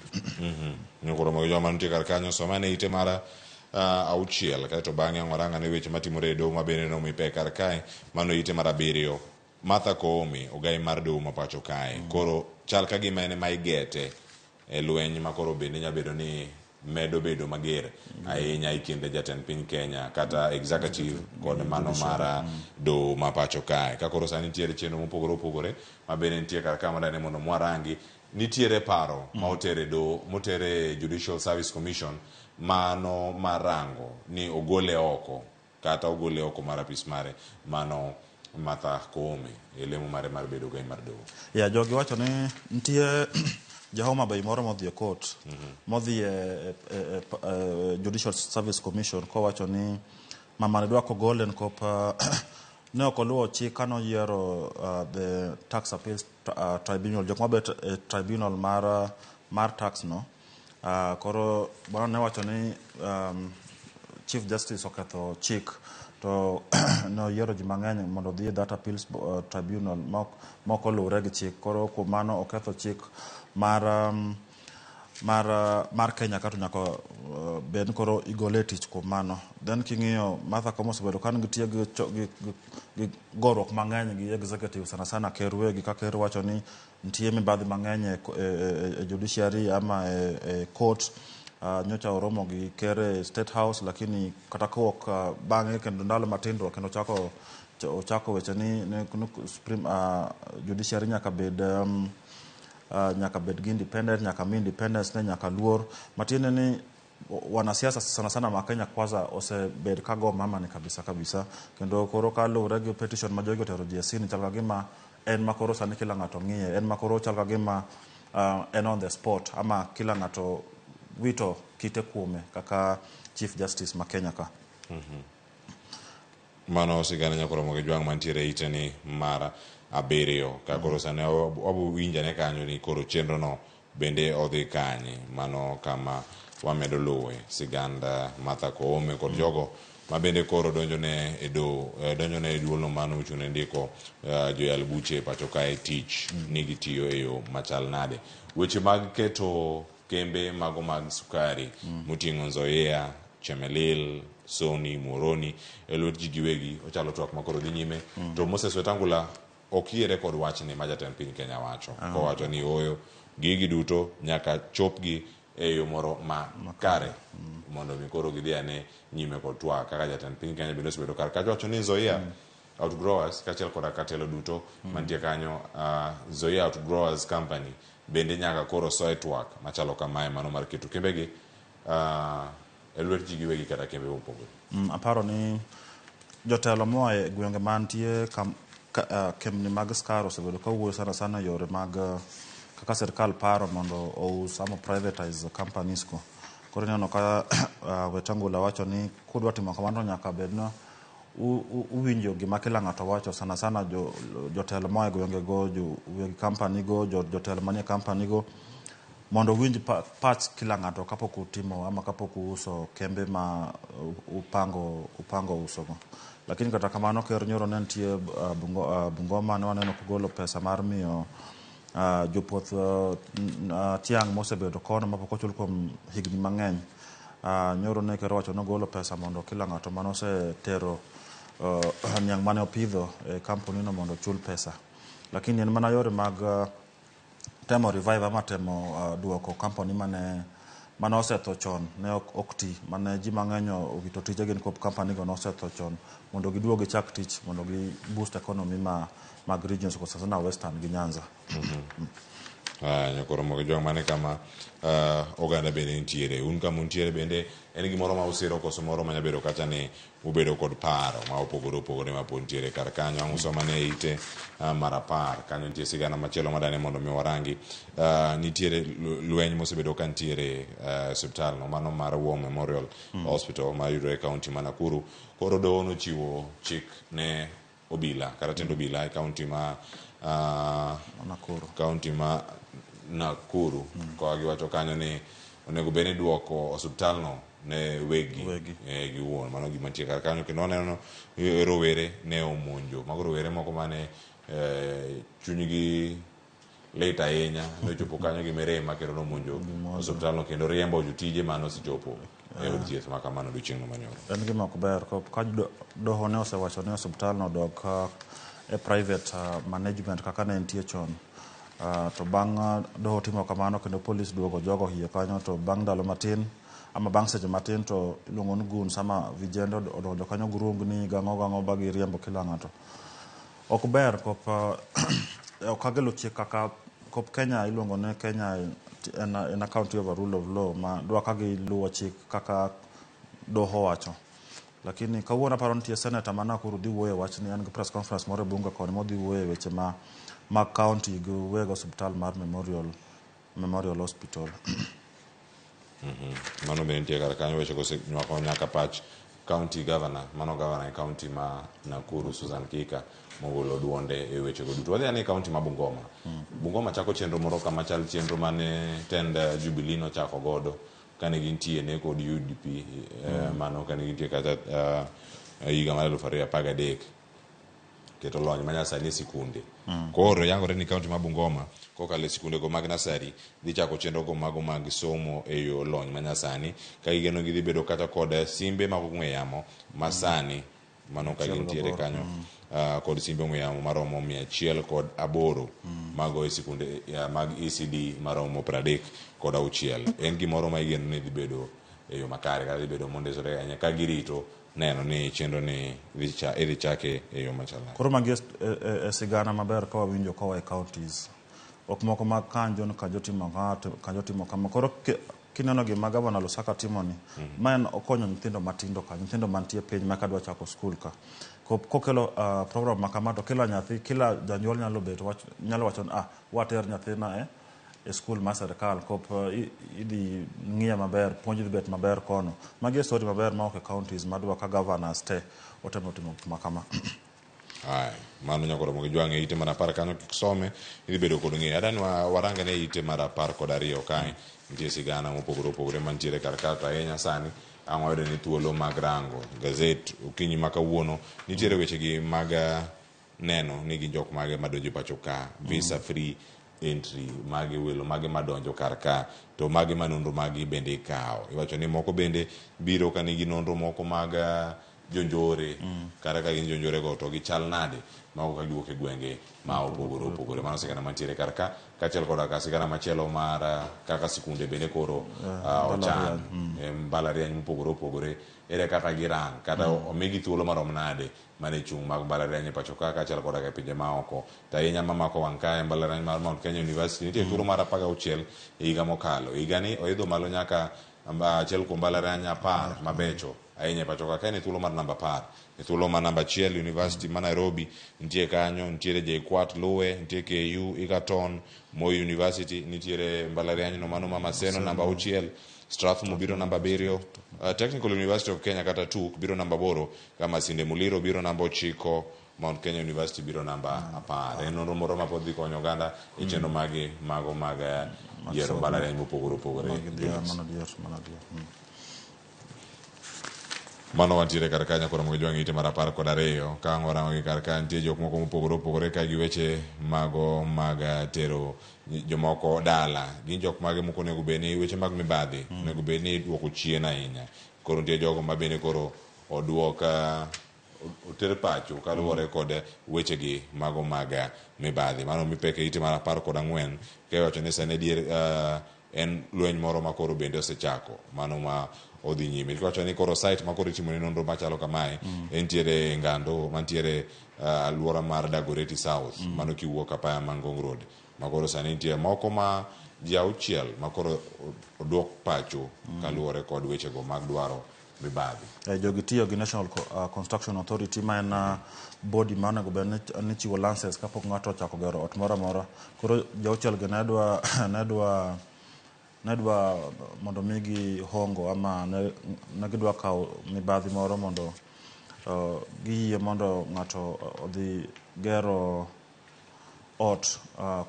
nyakoro mogi joma nitie kar kanyo somane ite mara 6 kaito bang'e ng'oranga ne weche matimore e doho mabende nomipe kar kae mano ite mar 7 Martha Koome ogai mar doho ma pacho kae koro chal ka gima ene ma igete e lweny ma koro bende nyabedo ni medo bedo mager ahinya e kinde jatend piny Kenya kata executive kod mano mar doho ma pacho kae ka koro sani nitiere chenro mopogore mabende nitie kar ka madane mondo mwarangi nitiere paro ma motere Judicial Service Commission mano marango ni ogole oko mar apis mare mano Martha Koome elemo mare mar bedo gai mar doho jogi wacho ni nitie Jahoma Bay moro modhi e court modhi e Judicial Service Commission ko wacho ni mama ne dwa ko golden kop ne ok oluwo chik kano yiero the tax appeals tribunal jok mabet tribunal mar tax no koro bwana ne wacho ni Chief Justice oketho chik to no yiero ji mang'eny mondo dhi that appeals tribunal moko luwre gi chik koro kuom mano oketho chik mar Kenya kato nyaka ben koro igole tich kuom mano then king'iyo Martha Koome osebedo kan gitie gi gorruok mang'eny gi executive sana ker wegi ka ker wacho ni nitie mibadhi mang'eny e judiciary ama e court nyocha oromo gi ker State House lakini kata kowok bang'e kendo ndalo matindo kendo ochako weche ni Supreme Judiciary nyaka bed nyaka bed gi independent, nyaka mi independence ne nyaka luor. Matiende ni wanasiasa sana sana ma Kenya kwanza osebed kago mama ni kabisa kendo koro kaluwore gi petition ma jogo tero GSC chal kagima en makoro sani kila ng'ato ng'iye, en makoro chal kagima en on the spot ama kila ng'ato wito kite kuome kaka Chief Justice ma Kenya ka. Mano sigana nyakoro gi jwang' mantiere iteni mara abirio ka koro sani wabu winja ne kanyo ni koro chenro no bende odhi kanye, mano kama wamedo luwe siganda Martha Koome kod jogo ma bende koro donjone e duolno mano ochune ndiko joyal buche pacho kae tich ni gitiyo e yo machal nade. Weche mag keto kembe mago mag sukari moting'o Nzoia, Chemelil, Sony, Moroni e lwet ji giwegi ochalo twak makoro dhi nyime. To Moses Wetangula okiere kod wachni ma jatend piny Kenya wacho kowacho ni oyo gigi duto nyaka chopgi e yo moro ma kare mondo mi koro gidhi ane nyime kod twak kaka jatend piny Kenya bende osebedo kar kacho wacho ni Nzoia Outgrowers kachiel kod katelo duto mantie kanyo Nzoia Outgrowers Company bende nyaka koro soe twak machalo kamae mano mar keto kembegi e lwet ji giwegi kata kembe mopogore. Aparo ni jotelo moa e gwenge mantie kembni mag skar osebedo ka wuoyo sana sana yore mag kaka serikal paro mondo ous ama privatize companies ko. Koro neno ka Wetangula wacho ni kudwa timo kamano nyaka bedno uwinjo gima kila ng'ato wacho sana sana jotelo moa e gwenge go weg company go jotelo manie company go mondo winj pach kila ng'ato kapok utimo ama kapok uso kembe ma upango uso go. Lakini kata kamano ker nyoro ne nitie Bungoma ne waneno kogolo pesa mar miyo jopuoth tiang' mosebedo kono mapok ochul kuom higni mang'eny. Nyoro ne ker wacho nogolo pesa mondo kila ng'ato mane osetero niang' mane opidho e kampuni no mondo ochul pesa. Lakini en mana yore mag temo revive ama temo duoko kampuni mane osetho chon ne ok ti, mane ji mang'eny owito tijegi nikop kampani go nosetho chon mondo giduogi chak tich mondo gi boost economy mag regions kosa sana Western gi Nyanza. Nyakoro mogo jwang' mane kama oganda bende nitiere, un kama untiere bende en gimoro ma usiro koso moro ma nyabedo kata ni ubedo kod paro ma opogore ma pod nitiere kar kanyo. Ang' uso mane ite mar 10 kanyo nitie sigana machielo madane mondo mi warangi. Nitiere lweny mosebedo ka nitiere osiptal no mano mar War Memorial Hospital ma yudore e kaunti ma Nakuru. Koro doho nochiwo chik ne obila kata tend obila e kaunti ma Nakuru ko giwacho kanyo ni onego bed ni duoko osiptal no ne wegi giwuon, mano gima nitie kar kanyo. Kendo waneno rowere ne omonjo, mago rowere moko mane chunygi lit ahinya nochopo kanyo gi mirima kendo nomonjo osiptal no kendo riembo jotije mane osechopo e od thieth ma kamano odiochieng' no manyoro. En gima ok ber ka doho ne osewacho ni osiptal no dok e private management kaka ne nitie chon. To bang' doho timo kamano kendo polis duogo jogo hiye kanyo, to bang' ndalo matin ama bang' seche matin to iluongo ni gun sama vijende odonjo kanyo gurungni gang'o ba giriembo kila ng'ato. Ok ber kop ok agelo chik kaka kop Kenya iluongo ni Kenya en a country of a rule of law ma dwa ka giluwo chik kaka doho wacho. Lakini kawuono aparo nitie senator ma Nakuru dhi wuoyo wach ni an gi press conference moro e bunge koni modhi wuoyo weche mag county gi weg hospital mar Memorial Hospital. Mano bende nitie kar kanyo weche kosenywako nyaka pach county governor, mano governor e county ma Nakuru Susan Kika mogolo duonde e weche go duto. Wadhi ane county ma Bungoma. Bungoma chako chenro moro kama chal chenro mane tend Jubilee no chako godo kane gintie ne kod UDP mano kane gintie kata higa mar 2013 keto lony manyasani e sikunde. Koro yangore ni kaunti ma Bungoma kokalo e sikunde go mag nasari dhi chako chenro go mago mag somo e yo lony manyasani ka gigeno gidhi bedo kata kod simbe mag ong'we yamo masani mano ka gintiere kanyo kod simbe ong'we yamo maromo 108 mago e sikunde mag ECD maromo 36. En gimoro ma igeno ni dhi bedo e yo makare kata dhi bedo mondesore ahinya ka girito neno ni chenro ni idhi chake e yo machalre. Koro magi e sigana maber ka wawinjo koa e counties ok moko mag kanjo timo kama koro kineno gima gavana Lusaka timo ni ma en okonyo nyithindo matindo ka nyithindo mantie piny ma kadwa chako skul ka kokelo program makama to kila nyathi kila janyuol nyalo wacho water nyathina e skul ma sirkal kop idhi ng'iye maber puonj dhi bet maber kono magi story maber ma ok counties madwa ka governors te otemo timo makama. Ai, mano nyakoro mo gijwange ite mana par kanyo kisome idhi bedo kod ng'eyo adani warange ne ite mara par kod ariyo kae nitie sigana mopogore mantiere kar ka to ahinya sani ang' wayudo ni thuolo mag rango gazet okinyi ma kawuono nitiere wechegi mag neno ni gin jok mage madonjo pacho ka visa free entry magi welo magi madonjo kar ka to magi manonro magi bende ikawo iwacho ni moko bende biro ka nigi nonro moko mag jonjore kata ka gin jonjore go to gichal nade ma ok giwuok e gwenge ma opogore mano sigana mantiere kar ka kaachiel koda ka sigana machielo mar kaka sikunde bende koro ochan mbalariany mopogore ere kaka girang kata omigi thuolo marom nade mane chung mag mbalariany e pacho ka kaachiel koda ka pinje maoko to ahinya mamako wang' kae mbalariany mar Mount Kenya University nitie thuolo mar 16 e higa mokalo higani oidho malo nyaka achiel kuom mbalariany 10 mabecho ahinya pacho ka ne thuolo mar namba 10 e thuolo mar namba 1 University ma Nairobi nitie kanyo nitiere JKUAT Luwe nitie KU Egerton Moi University nitiere mbalariany no mano Maseno namba 6 Strathmore biro namba 7 Technical University of Kenya kata TWAK biro namba 8 kama Sinde Muliro biro namba 9 Mount Kenya University biro namba 10 en nonro moro ma pod dhi konyo oganda e chenro magi mago mag yiero mbalariany mopogore mano wantiere kar ka nyakoro mogi jwang'ite mar 12 ka ng'orango gi kar ka nitie jok moko mopogore ka gi weche mago mag tero jomoko dala gin jok mage moko onego bed ni weche mag mibadhi onego bed ni duoko chien ahinya koro nitie jogo ma bende koro oduoka oter pacho kaluwore kod wechegi mago mag mibadhi mano mipeke ite mar 14 ka iwacho ni sani dier en lweny moro ma koro bende osechako mano ma odhi nyime iwacho ni koro site ma koro itimo nonro machalo kamae entiere Ngando mantiere alwora mar Dagoretti South mano kiwuok apaya Mangong Road ma koro sani nitie moko ma ji 6 ma koro oduok pacho kaluwore kod wechego mag dwaro mibadhi jogi tiyo gi National Construction Authority ma en body ma onego bed ni chiwo license kapok ng'ato ochako gero ot moro amora koro jauchiel gi nedwa mondo migi hongo ama ne gidwa kawo mibadhi moro mondo giyie mondo ng'ato odhi gero ot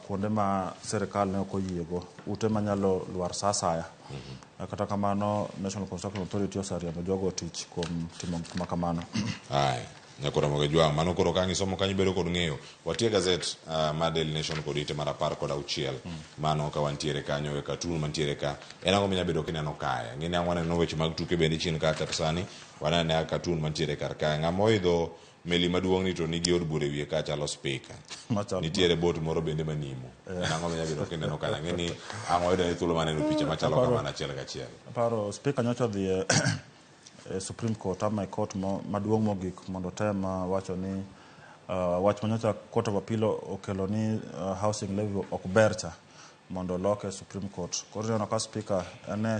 kuonde ma serikal ne ok oyiego ute manyalo lwar sa asaya kata kamano National Construction Authority osariembo jogo tich kuom timo gik ma kamano. Nyakoro moge jwang' mano koro kangi somo kanyi bedo kod ng'eyo watie gazet ma Daily Nation kod ite mar 16 mano ka wantiere kanyo e cartoon mantiere ka en ang'o minya bedo kineno kae ng'eni ang' waneno weche mag tuke bende chien ka kata sani wanene cartoon mantiere kar kae ng'ama oidho meli maduong' ni to nigi od bure wiye ka chalo speaker nitiere bot moro bende manimo en ang'o minya bedo kineno kae ng'eni ang' oyudo ni thuolo maneno picha machalo kamano achiel kachiel paro speaker nyocha odhi Supreme Court ama court maduong' mogik mondo tem wacho ni wach manyocha Court of Appeal okelo ni housing levy ok bercha mondo loke Supreme Court koro neno ka speaker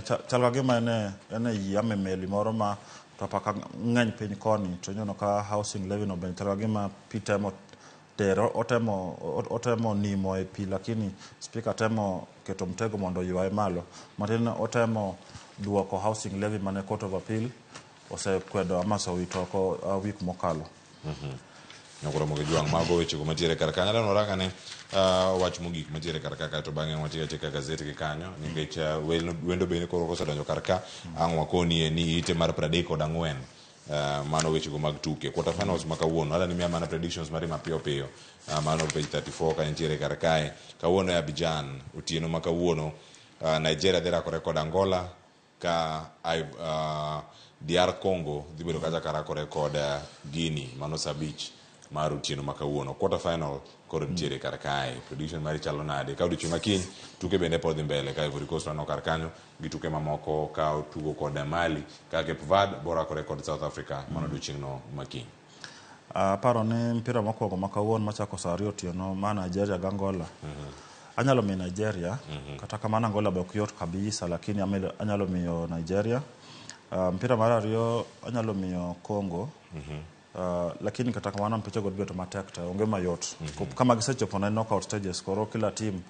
chal ka gima ene yame meli moro ma to paka ng'eny piny koni to neno ka housing levy no ben chal ka gima pitemo tero otemo nimo e pi lakini speaker temo keto mtego mondo ywae malo matin otemo duoko housing levy mane Court of Appeal osekwedo ama sowito oko wik mokalo. Nyakoro moge jwang' mago wechego mantiere kar kanyo adwa noranga ne wach mogik mantiere kar ka to bang'e watiga cheka gazet gi kanyo nikech wendo bende koro kosedonjo kar ka ang' wakonie ni ite mar 34 mano wechego mag tuke quarter finals ma kawuono adani miya mana predictions mari mapiyo mano page 34 ka nitiere kar kae kawuono e Abidjan otieno ma kawuono Nigeria dhi rakore kod Angola ka DR Congo dhi bedo kacha karakore kod Guinea mano Sabich mar otieno ma kawuono quarter final koro nitiere kar kae prediction mari chalo nade ka odiochieng' makiny tuke bende pod dhi mbele ka Ivory Coast wano kar kanyo gi tuke mamoko ka otugo kod Mali ka Cape Verde borakore kod South Africa mano odiochieng' no makiny. Paro ni mpira mokwongo ma kawuono machako saa 2 otieno ma Nigeria gi Angola anyalo miyo Nigeria kata kamano Angola be ok yot kabisa lakini anyalo miyo Nigeria. Mpira mar ariyo anyalo miyo Congo. Lakini kata kamano mpicha god beto matek to onge mayot. Kama gisechopo na knockout stages koro kila team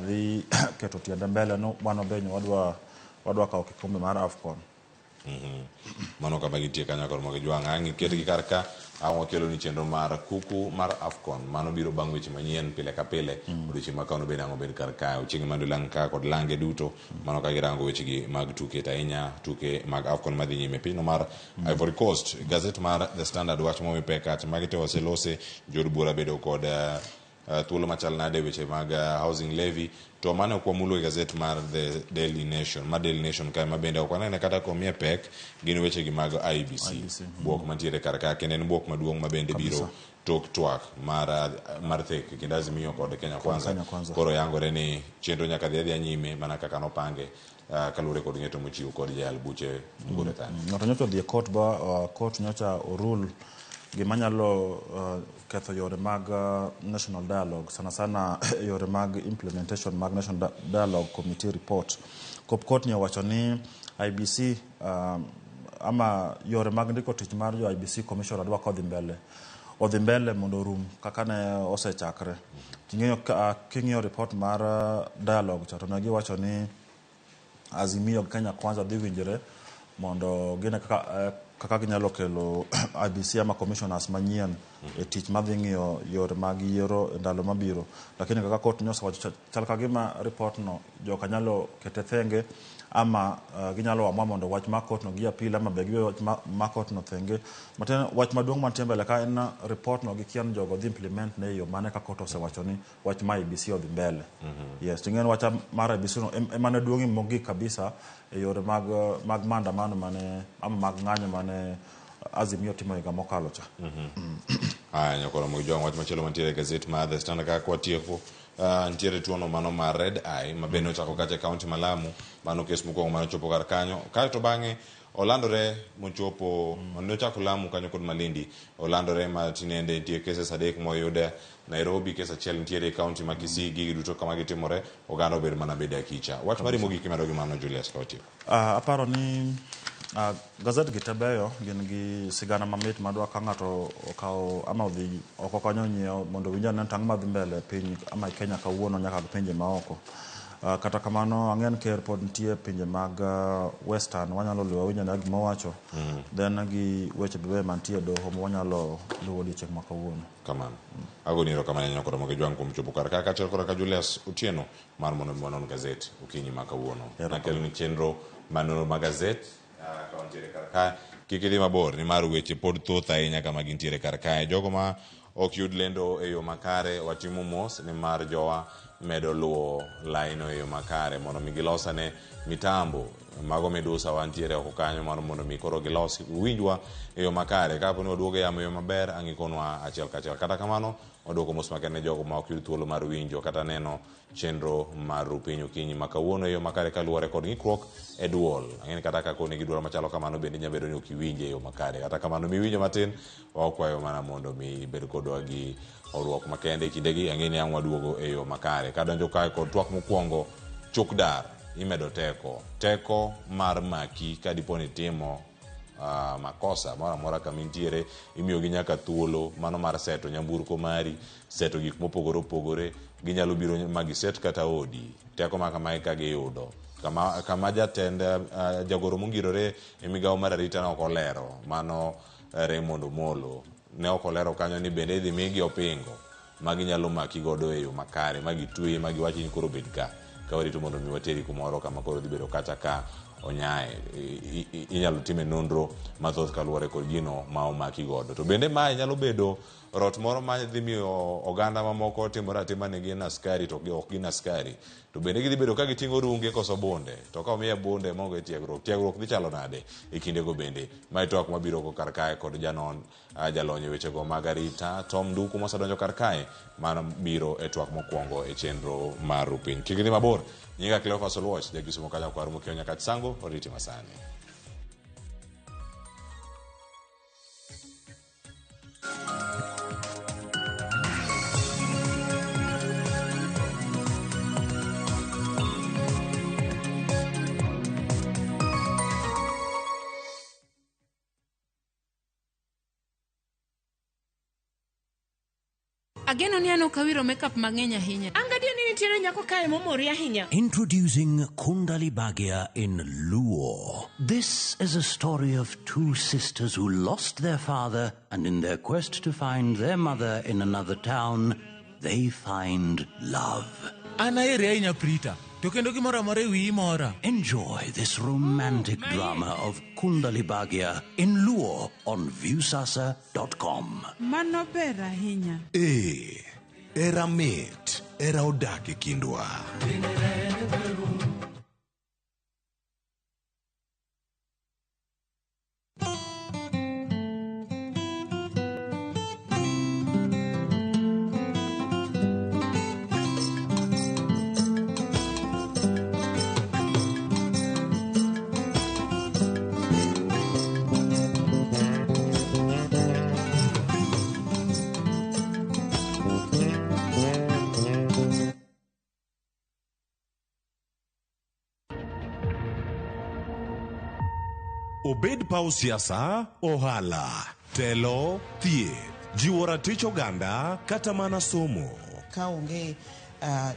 dhi keto tiende mbele no mano benyo wadwa kawo kikombe mar AFCON. Mano kama gintie kanyakor mag jwang' ang' iketgi kar ka ang' kelo ni chenro mar kuku mar AFCON mano biro bang' weche manyien pile ka pile odiochieng' makano bende ang' obed kar ka ochieng' mando lang ka kod lange duto mano ka girango wechegi mag tuke ahinya tuke mag AFCON madhi nyime pinyno mar Ivory Coast. Gazet mar The Standard wach momi kach magi te oselose jod bura bedo kod thuolo machal nade weche mag housing levy to mane okwamulo gazet mar The Daily Nation kae mabende ok wanene kata komie pek gin wechegi mag IBC. Buok mantiere kar ka kendo en buok maduong' mabende biro tok TWAK mar thek kind Azimio kod Kenya Kwanza koro yangore ni chenro nyaka dhi nyime mana kaka nopange kalure kod ng'eto mochiw kod jal buche Ngure Thani. Ng'ato nyocha odhi e court ba court nyocha orule gima nyalo ketho yore mag national dialogue sana yore mag implementation mag national dialogue committee report. Court ni owacho ni IBC ama yore mag ndiko tich mar jo IBC commissioner dwa odhi mbele mondo rum kaka ne osechakre. King'iyo report mar dialogue chato ne giwacho ni Azimio Kenya Kwanza dhi winjore mondo gine kaka ginyalo kelo IBC ama commissioners manyien e tich madhi ng'iyo yore mag yiero ndalo mabiro. Lakini kaka court nyosa wacho chal ka gima report no joka nyalo kete thenge ama ginyalo amua mondo wach ma court no gi appeal ama be giwe wach ma court no thenge. Maten wach maduong' mantie mbele ka en report no gikian jogo dhi implement ne yo mane ka court osewacho ni wach ma IBC odhi mbele. Yes, tingen wach mar IBC no emane duong'i mogik kabisa e yore mag maandamano mane ama mag ng'anyo mane Azimio timo higa mokalo cha. Nyakoro mo jwang' wach machielo mantiere gazet mar The Standard ka kwatieko ntiere tuono mano mar red eye mabende ochako kache kaunti ma Lamu mano kes mokwongo mano chopo kar kanyo kae to bang'e olandore mochopo nochako Lamu kanyo kod Malindi olandore ma tinende nitie cases 3 moyude Nairobi kes achiel nitiere kaunti ma Kisii gigi duto kama gitimore oganda obed mana bede akicha wach mari mogik medo gi mano Julius Kauti. Aparo ni gazet gitebeyo gin gi sigana mamit madwa ka ng'ato okawo ama odhi oko kanyo nyiewo mondo winja ne tang' madhi mbele piny ama Kenya kawuono nyaka pinje maoko. Kata kamano ang'en ker pod nitie pinje mag western wanyalo luwo winja na gima wacho then gi weche bebe mantie doho wanyalo luwo odiochieng' ma kawuono kamano. Agoniro kamano nyakoro mo jwang' kuom chopo kar ka chel kora ka Julius Otieno mar mono monon gazet okinyi ma kawuono nakelo ni chenro manono magazet kauntiere kar ka kikidhi mabor ni mar weche pod thoth ahinya kama gintiere kar kae jogo ma ok yud lendo e yo makare watimo mos ni mar jowa medo luwo laino e yo makare mondo mi gilosane mitambo mago medusa wantiere oko kanyo mondo mi koro gilos winjwa e yo makare kapo ni waduogo yamo yo maber ang'ikonwa achiel kachiel kata kamano waduoko mos makerne jogo ma ok yud thuolo mar winjo kata neno chenro mar piny okinyi ma kawuono e yo makare kaluwore kod ng'ikruok e duol ang'eni kata ka koni gi duol machalo kamano bende nyabedo ni ok iwinje e yo makare kata kamano miwinjo matin wakwayo mana mondo mi bed kodwa gi orwok makende kindegi ang'eni ang' waduogo e yo makare kadonjo kae kod twak mokwongo Chuk-Dar imedo teko mar maki kadiponi timo makosa mora mora kamintiere imiyo gi nyaka thuolo mano mar seto nyamburko mari seto gik mopogore opogore ginyalo biro magi set kata odi teko ma kamae ka giyudo kama jatend jagoro mongirore e migawo mar arita ne okolero mano Raymond Omolo ne okolero kanyo ni bende idhi migi opingo magi nyalo maki godo e yo makare magi twe magi wachi ni koro bed ka warito mondo mi wateri kumoro kama koro dhi bedo kacha ka onyae inyalo time nonro mathoth kaluwore kod gino ma omaki godo to bende ma nyalo bedo rot moro ma dhi miyo oganda mamoko timore atima ni gin askari to ok gin askari to bende gidhi bedo ka giting'o runge koso bonde to ka omiye bonde mongo e tiegruok dhi chalo nade e kindego bende mae twak mabiro ko kar kae kod janon jalony e wechego mag arita Tom Nduku mosedonjo kar kae man biro e twak mokwongo e chenro mar piny kik idhi mabor nyinga Cleophas Oluoch jagisomo kanyo kwar mokio nyaka sango oriti masani. Ageno ni ano kawiro makeup mang'eny ahinya. Angadia ni nitiere nyako kae momori ahinya. Introducing Kundali Bhagia in Luo. This is a story of two sisters who lost their father, and in their quest to find their mother in another town, they find love. Enjoy this romantic drama of Kundali Bhagia in Luo on viewsasa.com. Mano ber ahinya. Era mit, era odak e kindwa. Obed pau siasa, ohala, telo, thieth, jiwo ratich oganda, kata mana somo. Ka onge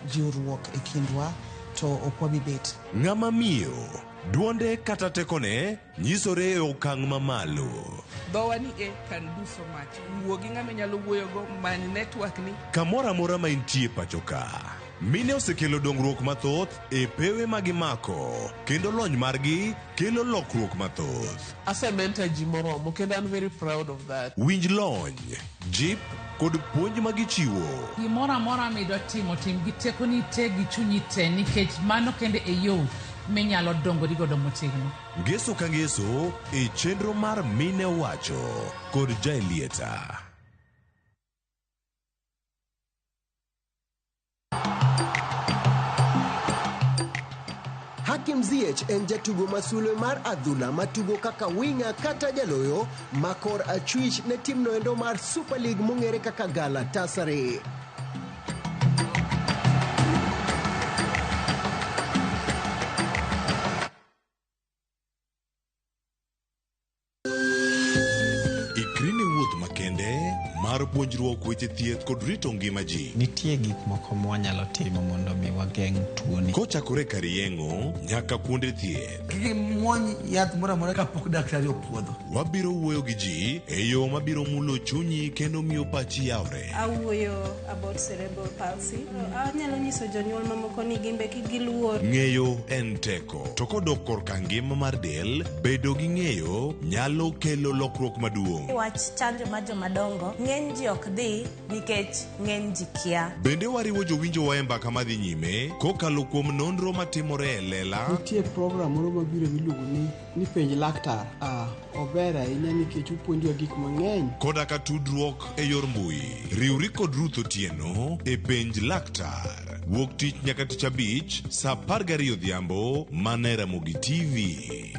jiwruok e kindwa to ok wabi bet. Ng'ama miyo, duonde kata tekone, nyisore e okang' mamalo. Dhowa ni kan duso mach. Wuo gi ng'ama nyalo wuoyogo many network ni. Kamora mora ma intie pachoka. Mine osekelo dongruok mathoth e pewe magimako, kendo lony margi kelo lokruok mathoth. Asementa ji moromo kendo I'm very proud of that. Winj lony, jip kod puonj magichiwo. Gimoro amora midwa timo tim gi tekoni te gi chunyi te nikech mano kende e yo minyalo dongori godo motegno. Ngeso ka ngeso e chenro mar Mine Wacho kod Jaelieta. Hakim Ziyech en jatugo masulwe mar adhula matugo kaka winga kata jaloyo makor achwich ne timno endo mar Super League mong'ere kaka Galatasaray. Ikrini wuoth makende mar puonjruok weche thieth kod rito ngima ji. Nitie gik moko mwanyalo timo mondo mi wageng' tuoni. Kochakore kar yeng'o nyaka kuonde thieth. Kiki muony yath moro amora kapok daktari opuodho. Wabiro wuoyo gi ji e yo mabiro mulo chunyi kendo miyo pachi yawre. Awuoyo about cerebral palsy. Anyalo nyiso jonyuol mamoko ni gimbe kigiluor. Ng'eyo en teko. To kodok korka ngima mar del, bedo gi ng'eyo nyalo kelo lokruok maduong'. Wach chanjo mar jomadongo ng'eny ji ok dhi nikech ng'eny ji kia. Bende wariwo jowinjo wa e mbaka madhi nyime kokalo kuom nonro matimore e lela. Nitie program moro mabiro miluongo ni penj laktar. Ober ahinya nikech opuonjowa gik mang'eny. Koda ka tudruok e yor mbui. Riwri kod Ruth Otieno e penj laktar. Wuok tich nyaka tich abich saa 12 odhiambo mana e Ramogi TV.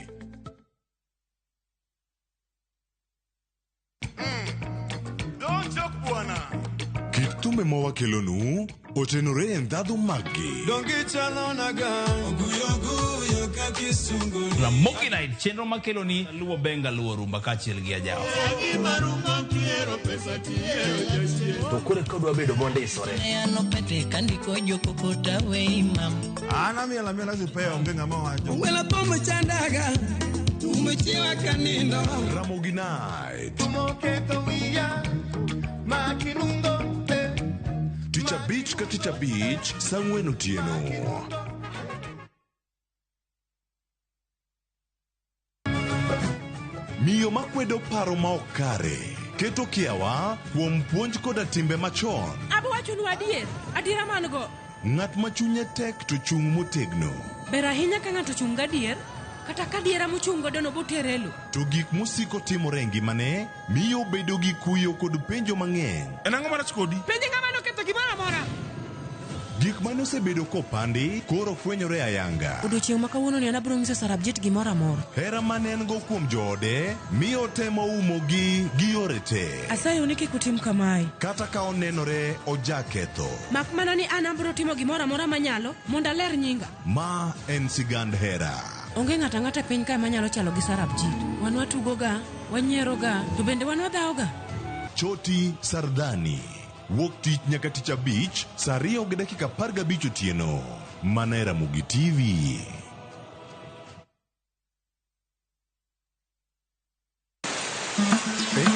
Kit thumbe mawakelonu otenore e ndhadhu maggi. Ramogi Night chenro makeloni luwo benga luwo rumba kachiel gi ajawa. To kore kodwa bedo mondisore. Ano pete kandiko jokokota we imam. Ana miela zipeo onge ng'ama wacho. Wela pomo chandaga. Umechewa kanino. Ramogi Night. Tumoketo wiya. Makirundo. Tich abich ka tich abich saa 4 otieno. Miyo makwedo paro ma ok kare keto kiawa kuom puonj koda timbe machon. Abwachonu adiera man go. Ng'at ma chunye tek to chung' motegno. Ber ahinya ka ng'ato chung' gadier, kata ka diera mochung' godo no boterelo. To gik mosiko timore e ngimane miyo bedo gi kuyo kod penjo mang'eny. En ang'o marach kodi? Penje ng'ama noketho gimoro amora. Gik mane osebedo kopandi koro fwenyore ayanga. Odiochieng' ma kawuono ni an abiro nyiso Sarabjit gimoro amora. Hera mane en go kuom joode miyo temo umogi gi yore te. Asayo ni kik utim kamae. Kata ka onenore ojaketho. Mak mana ni an abiro timo gimoro amora manyalo mondo aler nyinga. Ma en sigand hera. Onge ng'ata ng'ata piny kae manyalo chalo gi Sarabjit. Wan watugoga, wanyieroga, to bende wan wadhaoga. Choti Sardani wuok tich nyaka tich abich saa 2:15 otieno. Mana e Ramogi TV.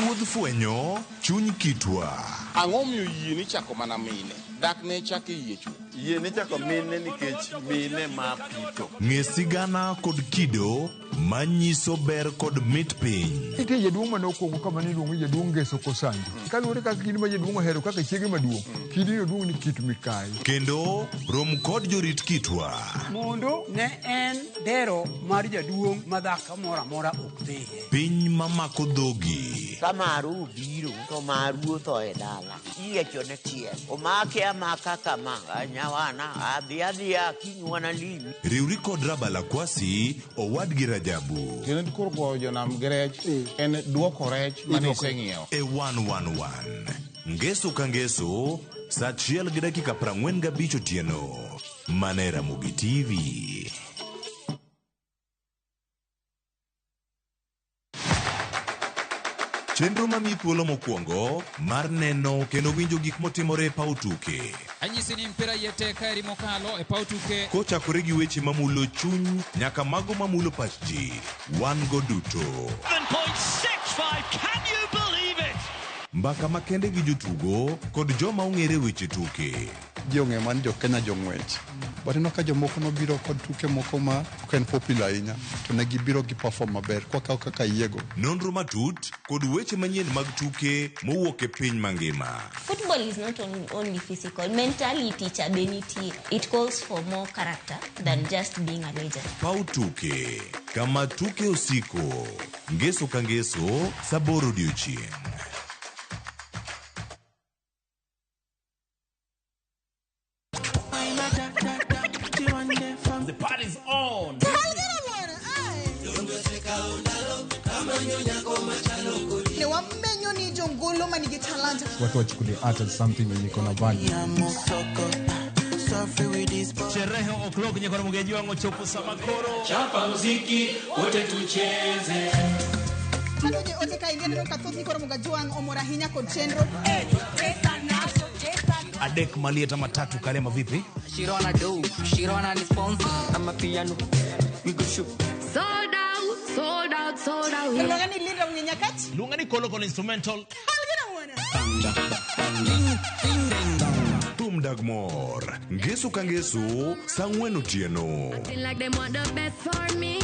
Wuodh fwenyo chuny kitwa. Ang'o miyo yie ni chako mana mine? Dak ne chake yie chuo. Yie ni chako mine nikech mine ma pito. Ng'e sigana kod kido manyiso ber kod mit piny. Nitie jaduong' mane okuongo kama niluongo jaduong' Ngeso Kosanjo. Kaluwore kaka kidi ma jaduong' ohero kaka chiege maduong'. Kidi jaduong' ni Kit Mikai. Kendo rom kod jorit kitwa. Mondo ne en dero mar jaduong' madhako moro amora ok dhie. Piny mamako dhogi. Kamaru biro to maru tho e dala. Iyiecho ne tiel. Omake amaka kama nyawana adhiya kinywana limi. Riwri kod Rabala Kwasi owadgi Rajabu. Kendo koro goyo jonam gi rech en duoko rech mane iseng'iewo. E 111. Ngeso ka ngeso saa 1:45 otieno. Mana e Ramogi TV. Chenro mamiyi thuolo mokwongo mar neno kendo winjo gik motimore e paw tuke. Anyisi ni mpira yeteka eri mokalo e paw tuke. Kochakore gi weche mamulo chuny nyaka mago mamulo pach ji. Wan go duto. 7.65, can you believe it? Mbaka makende gi jotugo kod joma ong'ere weche tuke. Ji ong'e man jo Kenya jong'wech. But ino ka jomoko nobiro kod tuke moko ma ok en popular ahinya to ne gibiro gi perform maber kwakaw kaka yiego. Nonro matut kod weche manyien mag tuke mowuok e piny mangima. Football is not only physical, mentality cha benitie. It calls for more character than just being a legend. Pau tuke, kama tuke osiko, ngeso ka ngeso, saboro odiochieng'. The party's on. Watu wachukulie art as something yenye iko na value. Sherehe o'clock nye kwa Ramogi wangu chopu samakoro. Chapa muziki wote tucheze. Kanoje ote ka ingene no kathothi koro Ramogi wangu omora hinya kod chenro. Adek malieta matatu kalema vipi? Shirona do, Shirona ni sponsor. I'm a piano. We go shoot. Sold out. Lunga ni linda mwenye nyakati. Lunga ni kolokolo instrumental. Tumdagmor, ngeso ka ngeso, saa 4 otieno. Feel like they want the best for me.